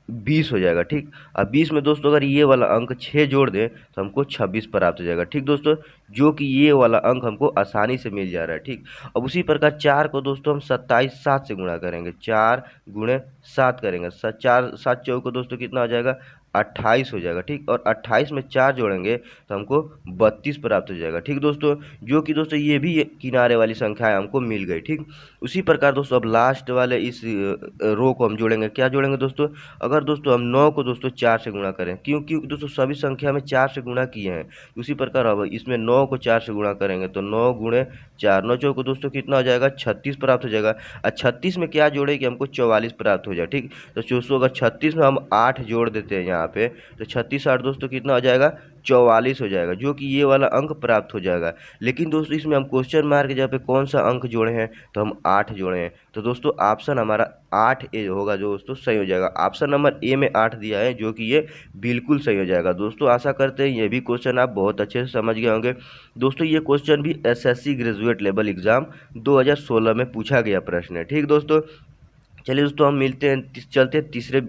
20 हो जाएगा। ठीक, अब 20 में दोस्तों अगर ये वाला अंक 6 जोड़ दें तो हमको 26 प्राप्त हो जाएगा। ठीक दोस्तों, जो कि ये वाला अंक हमको आसानी से मिल जा रहा है। ठीक, अब उसी प्रकार 4 को दोस्तों हम 27 7 से गुणा करेंगे, 4 गुणे 7 करेंगे, 4 7 चौको दोस्तों कितना हो जाएगा, 28 हो जाएगा। ठीक, और 28 में 4 जोड़ेंगे तो हमको 32 प्राप्त हो जाएगा। ठीक दोस्तों, जो कि दोस्तों ये भी किनारे वाली संख्याएं हमको मिल गई। ठीक, उसी प्रकार दोस्तों अब लास्ट वाले इस रो को हम जोड़ेंगे। क्या जोड़ेंगे दोस्तों? अगर दोस्तों हम 9 को दोस्तों 4 से गुणा करें, क्योंकि दोस्तों सभी संख्या में 4 से गुणा किए हैं, उसी प्रकार अब इसमें 9 को 4 से गुणा करेंगे तो 9 गुणे 4, 9 चौको दोस्तों कितना हो जाएगा, 36 प्राप्त हो जाएगा। और 36 में क्या जोड़े कि हमको 44 प्राप्त हो जाए। ठीक, तो दोस्तों अगर 36 में हम 8 जोड़ देते हैं यहाँ पे, तो 36 8 दोस्तों कितना हो जाएगा, 44 हो जाएगा, जो कि ये वाला अंक प्राप्त हो जाएगा। लेकिन दोस्तों इसमें हम क्वेश्चन मार्क जहाँ पे कौन सा अंक जोड़े हैं, तो हम 8 जोड़े हैं। तो दोस्तों ऑप्शन हमारा 8 ए होगा, जो दोस्तों सही हो जाएगा। ऑप्शन नंबर ए में 8 दिया है, जो कि ये बिल्कुल सही हो जाएगा। दोस्तों आशा करते हैं ये भी क्वेश्चन आप बहुत अच्छे से समझ गए होंगे। दोस्तों ये क्वेश्चन भी एसएससी ग्रेजुएट लेवल एग्जाम 2016 में पूछा गया प्रश्न है। ठीक दोस्तों, चलिए दोस्तों हम मिलते हैं, चलते हैं तीसरे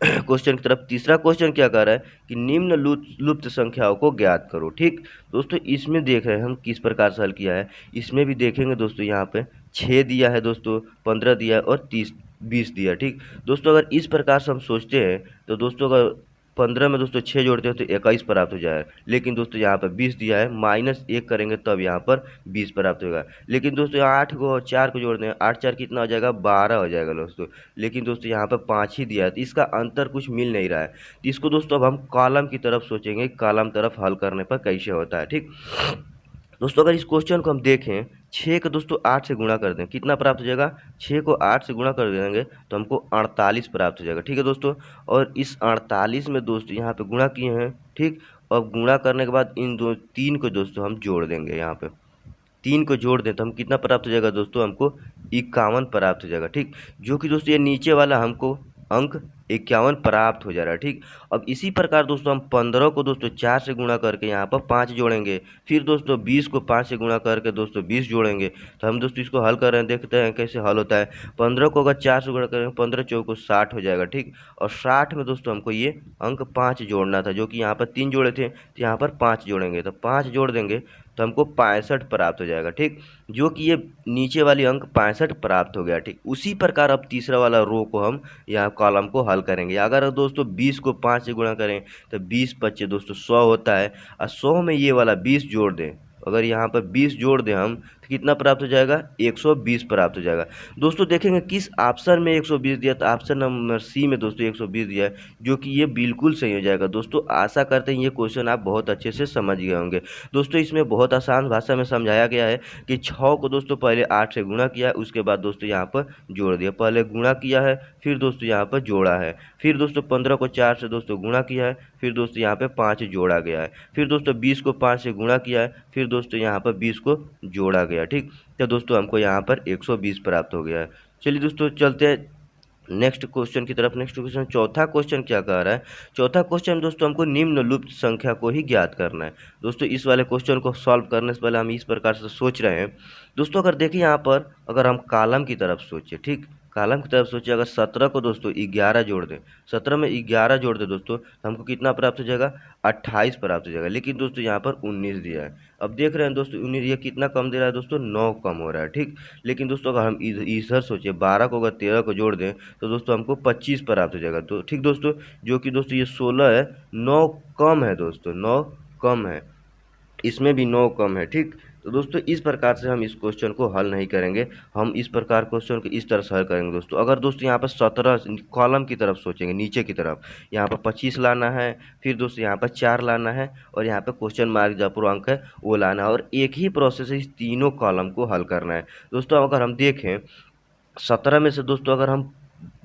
क्वेश्चन की तरफ। तीसरा क्वेश्चन क्या कर रहा है कि निम्न लुप्त संख्याओं को ज्ञात करो। ठीक दोस्तों, इसमें देख रहे हैं हम किस प्रकार से हल किया है। इसमें भी देखेंगे दोस्तों, यहाँ पे 6 दिया है दोस्तों, 15 दिया है और 20 दिया है। ठीक दोस्तों, अगर इस प्रकार से हम सोचते हैं तो दोस्तों अगर 15 में दोस्तों 6 जोड़ते हैं तो 21 प्राप्त हो जाए, लेकिन दोस्तों यहाँ पर 20 दिया है, -1 करेंगे तब यहाँ पर 20 प्राप्त होगा। लेकिन दोस्तों यहाँ 8 को 4 को जोड़ दें, 8 4 कितना हो जाएगा, 12 हो जाएगा दोस्तों। लेकिन दोस्तों यहाँ पर 5 ही दिया है, तो इसका अंतर कुछ मिल नहीं रहा है। तो इसको दोस्तों अब हम कॉलम की तरफ सोचेंगे, कॉलम तरफ हल करने पर कैसे होता है। ठीक दोस्तों, अगर इस क्वेश्चन को हम देखें, 6 को दोस्तों 8 से गुणा कर दें, कितना प्राप्त हो जाएगा, 6 को 8 से गुणा कर देंगे तो हमको 48 प्राप्त हो जाएगा। ठीक है दोस्तों, और इस 48 में दोस्तों यहाँ पे गुणा किए हैं। ठीक, और गुणा करने के बाद इन 3 को दोस्तों हम जोड़ देंगे। यहाँ पे 3 को जोड़ दें तो हम कितना प्राप्त हो जाएगा दोस्तों, हमको 51 प्राप्त हो जाएगा। ठीक, जो कि दोस्तों ये नीचे वाला हमको अंक 51 प्राप्त हो जा रहा है। ठीक, अब इसी प्रकार दोस्तों हम 15 को दोस्तों 4 से गुणा करके यहाँ पर 5 जोड़ेंगे, फिर दोस्तों 20 को 5 से गुणा करके दोस्तों 20 जोड़ेंगे। तो हम दोस्तों इसको हल कर रहे हैं, देखते हैं कैसे हल होता है। 15 को अगर 4 से गुणा करेंगे, 15 चौको 60 हो जाएगा। ठीक, और 60 में दोस्तों हमको ये अंक 5 जोड़ना था, जो कि यहाँ पर 3 जोड़े थे, तो यहाँ पर 5 जोड़ेंगे, तो 5 जोड़ देंगे तो हमको 65 प्राप्त हो जाएगा। ठीक, जो कि ये नीचे वाली अंक 65 प्राप्त हो गया। ठीक, उसी प्रकार अब तीसरा वाला रो को हम यहाँ कॉलम को हल करेंगे। अगर दोस्तों 20 को 5 से गुणा करें तो 20 पच्चे दोस्तों 100 होता है, और 100 में ये वाला 20 जोड़ दें, अगर यहाँ पर 20 जोड़ दें हम तो कितना प्राप्त हो जाएगा, 120 प्राप्त हो जाएगा। दोस्तों देखेंगे किस ऑप्शन में 120 दिया, तो ऑप्शन नंबर सी में दोस्तों 120 दिया है, जो कि ये बिल्कुल सही हो जाएगा। दोस्तों आशा करते हैं ये क्वेश्चन आप बहुत अच्छे से समझ गए होंगे। दोस्तों इसमें बहुत आसान भाषा में समझाया गया है कि 6 को दोस्तों पहले 8 से गुणा किया, उसके बाद दोस्तों यहाँ पर जोड़ दिया, पहले गुणा किया है, फिर दोस्तों यहाँ पर जोड़ा है, फिर दोस्तों 15 को 4 से दोस्तों गुणा किया है, फिर दोस्तों यहाँ पे 5 जोड़ा गया है, फिर दोस्तों 20 को 5 से गुणा किया है, फिर दोस्तों यहाँ पर 20 को जोड़ा गया। ठीक, तो दोस्तों हमको यहाँ पर 120 प्राप्त हो गया है। चलिए दोस्तों चलते हैं नेक्स्ट क्वेश्चन की तरफ। नेक्स्ट क्वेश्चन, चौथा क्वेश्चन क्या कह रहा है। चौथा क्वेश्चन दोस्तों हमको निम्नलिखित संख्या को ही ज्ञात करना है। दोस्तों इस वाले क्वेश्चन को सॉल्व करने से पहले हम इस प्रकार से सोच रहे हैं। दोस्तों अगर देखिए यहाँ पर, अगर हम कॉलम की तरफ सोचे, ठीक कॉलम की तरफ सोचिए, अगर 17 को दोस्तों 11 जोड़ दें, 17 में 11 जोड़ दें दोस्तों तो हमको कितना प्राप्त हो जाएगा, 28 प्राप्त हो जाएगा। लेकिन दोस्तों यहाँ पर 19 दिया है। अब देख रहे हैं दोस्तों 19, ये कितना कम दे रहा है दोस्तों, 9 कम हो रहा है। ठीक, लेकिन दोस्तों अगर हम इधर सोचिए, 12 को अगर 13 को जोड़ दें तो दोस्तों हमको 25 प्राप्त हो जाएगा। तो ठीक दोस्तों, जो कि दोस्तों ये 16 है, 9 कम है दोस्तों, 9 कम है, इसमें भी 9 कम है। ठीक, तो दोस्तों इस प्रकार से हम इस क्वेश्चन को हल नहीं करेंगे, हम इस प्रकार क्वेश्चन को इस तरह से हल करेंगे दोस्तों। अगर दोस्तों यहाँ पर 17 कॉलम की तरफ सोचेंगे, नीचे की तरफ, यहाँ पर 25 लाना है, फिर दोस्तों यहाँ पर 4 लाना है, और यहाँ पर क्वेश्चन मार्क जो पूर्णांक है वो लाना है, और एक ही प्रोसेस से इस तीनों कॉलम को हल करना है दोस्तों। अगर हम देखें 17 में से दोस्तों अगर हम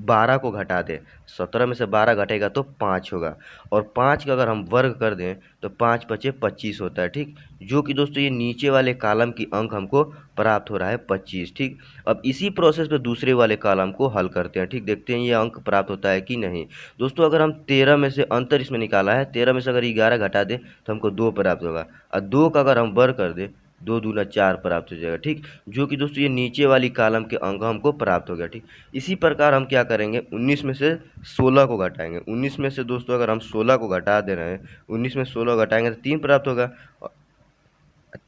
12 को घटा दें, 17 में से 12 घटेगा तो 5 होगा, और 5 का अगर हम वर्ग कर दें तो 5 पचे 25 होता है, ठीक। जो कि दोस्तों ये नीचे वाले कॉलम की अंक हमको प्राप्त हो रहा है 25, ठीक। अब इसी प्रोसेस पे दूसरे वाले कॉलम को हल करते हैं, ठीक। देखते हैं ये अंक प्राप्त होता है कि नहीं। दोस्तों अगर हम 13 में से अंतर इसमें निकाला है, 13 में से अगर 11 घटा दें तो हमको 2 प्राप्त होगा, और 2 का अगर हम वर्ग कर दें 2 दूना 4 प्राप्त हो जाएगा, ठीक। जो कि दोस्तों ये नीचे वाली कॉलम के अंक हमको प्राप्त हो गया, ठीक। इसी प्रकार हम क्या करेंगे, 19 में से 16 को घटाएंगे। 19 में से दोस्तों अगर हम 16 को घटा दे रहे हैं, 19 में 16 घटाएंगे तो 3 प्राप्त होगा,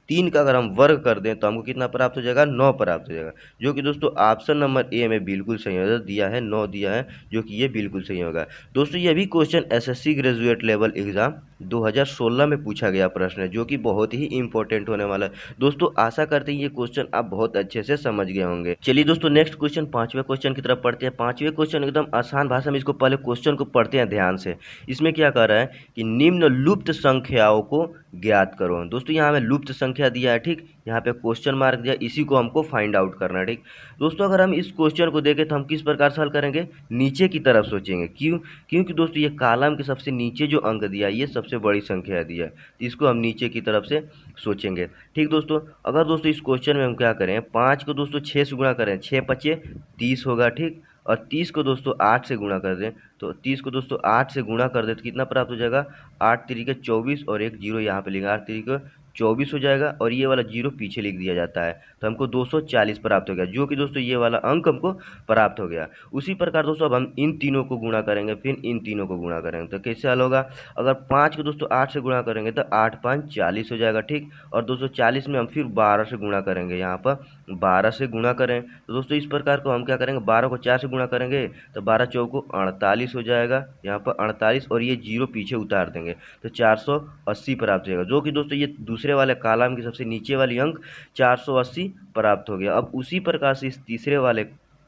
3 का अगर हम वर्ग कर दें तो हमको कितना प्राप्त हो जाएगा, 9 प्राप्त हो जाएगा। जो कि दोस्तों ऑप्शन नंबर ए में बिल्कुल सही होगा, दिया है 9 दिया है, जो कि ये बिल्कुल सही होगा। दोस्तों ये भी question SSC graduate level exam 2016 में पूछा गया प्रश्न है, जो कि बहुत ही इंपॉर्टेंट होने वाला है दोस्तों। आशा करते हैं ये क्वेश्चन आप बहुत अच्छे से समझ गए होंगे। चलिए दोस्तों नेक्स्ट क्वेश्चन, 5वें क्वेश्चन की तरफ पढ़ते हैं। 5वें क्वेश्चन एकदम आसान भाषा में, इसको पहले क्वेश्चन को पढ़ते हैं ध्यान से। इसमें क्या कह रहा है कि निम्न लुप्त संख्याओं को ज्ञात करो। दोस्तों यहाँ हमें लुप्त संख्या दिया है, ठीक। यहाँ पे क्वेश्चन मार्क दिया, इसी को हमको फाइंड आउट करना है, ठीक। दोस्तों अगर हम इस क्वेश्चन को देखें तो हम किस प्रकार से हल करेंगे, नीचे की तरफ सोचेंगे। क्यों? क्योंकि दोस्तों ये कॉलम के सबसे नीचे जो अंक दिया है ये सबसे बड़ी संख्या दिया है, इसको हम नीचे की तरफ से सोचेंगे, ठीक दोस्तों। अगर दोस्तों इस क्वेश्चन में हम क्या करें, 5 को दोस्तों 6 से गुणा करें, 6 पचे 30 होगा, ठीक। और 30 को दोस्तों 8 से गुणा कर दें, तो 30 को दोस्तों 8 से गुणा कर दें तो कितना प्राप्त हो जाएगा, 8 तरीके 24, और एक जीरो यहाँ पे लिखा, 8 तरीके 24 हो जाएगा, और ये वाला जीरो पीछे लिख दिया जाता है, तो हमको 240 प्राप्त हो गया, जो कि दोस्तों ये वाला अंक हमको प्राप्त हो गया। उसी प्रकार दोस्तों अब हम इन तीनों को गुणा करेंगे, फिर इन तीनों को गुणा करेंगे, तो कैसे हल होगा, अगर 5 को दोस्तों 8 से गुणा करेंगे तो 8 5 40 हो जाएगा, ठीक। और दोस्तों 40 में हम फिर 12 से गुणा करेंगे, यहाँ पर 12 से गुणा करें तो दोस्तों इस प्रकार को हम क्या करेंगे, 12 को 4 से गुणा करेंगे तो 12 चौको 48 हो जाएगा, यहाँ पर 48, और ये जीरो पीछे उतार देंगे तो 480 प्राप्त होगा, जो कि दोस्तों ये दूसरे वाले कॉलम की सबसे नीचे वाली अंक 480 प्राप्त हो गया। अब उसी प्रकार से इस तीसरे वाले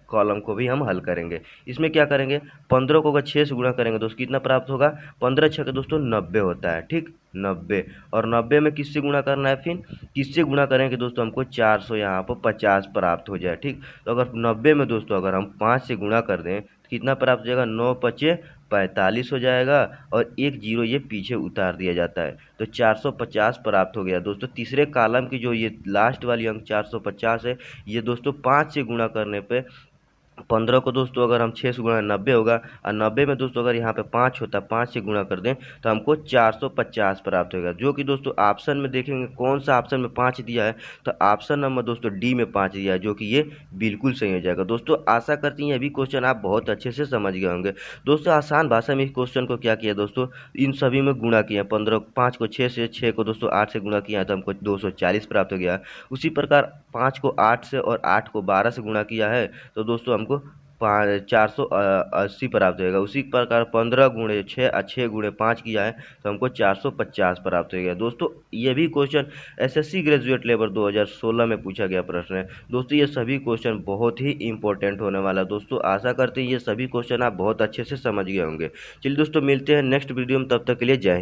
कॉलम को भी हम हल करेंगे। इसमें क्या करेंगे, 15 को अगर 6 से गुणा करेंगे दोस्तों कितना प्राप्त होगा, 15 छः के दोस्तों 90 होता है, ठीक, 90। और 90 में किससे गुणा करना है, फिर किससे गुणा करेंगे दोस्तों, हमको 400 यहाँ पर 50 प्राप्त हो जाए, ठीक। तो अगर 90 में दोस्तों अगर हम 5 से गुणा कर दें तो कितना प्राप्त हो जाएगा, 9 पचे 45 हो जाएगा, और एक जीरो ये पीछे उतार दिया जाता है, तो 450 प्राप्त हो गया दोस्तों। तीसरे कॉलम की जो ये लास्ट वाली अंक 450 है, ये दोस्तों 5 से गुणा करने पे 15 को दोस्तों अगर हम 6 से गुणा 90 होगा, और 90 में दोस्तों अगर यहाँ पे 5 होता है, 5 से गुणा कर दें तो हमको 450 प्राप्त होगा, जो कि दोस्तों ऑप्शन में देखेंगे कौन सा ऑप्शन में 5 दिया है, तो ऑप्शन नंबर दोस्तों डी में 5 दिया है, जो कि ये बिल्कुल सही हो जाएगा। दोस्तों आशा करती हैं ये भी क्वेश्चन आप बहुत अच्छे से समझ गए होंगे। दोस्तों आसान भाषा में इस क्वेश्चन को क्या किया दोस्तों, इन सभी में गुणा किया, 15 5 को 6 से, 6 को दोस्तों 8 से गुणा किया तो हमको 240 प्राप्त हो गया। उसी प्रकार 5 को 8 से और 8 को 12 से गुणा किया है तो दोस्तों हमको 480 प्राप्त होगा। उसी प्रकार 15 गुणे 6 और 6 गुणे 5 किया है तो हमको 450 प्राप्त हो गया। दोस्तों ये भी क्वेश्चन एसएससी ग्रेजुएट लेवल 2016 में पूछा गया प्रश्न है। दोस्तों ये सभी क्वेश्चन बहुत ही इंपॉर्टेंट होने वाला है। दोस्तों आशा करते हैं ये सभी क्वेश्चन आप बहुत अच्छे से समझ गए होंगे। चलिए दोस्तों मिलते हैं नेक्स्ट वीडियो में, तब तक के लिए जय हिंद।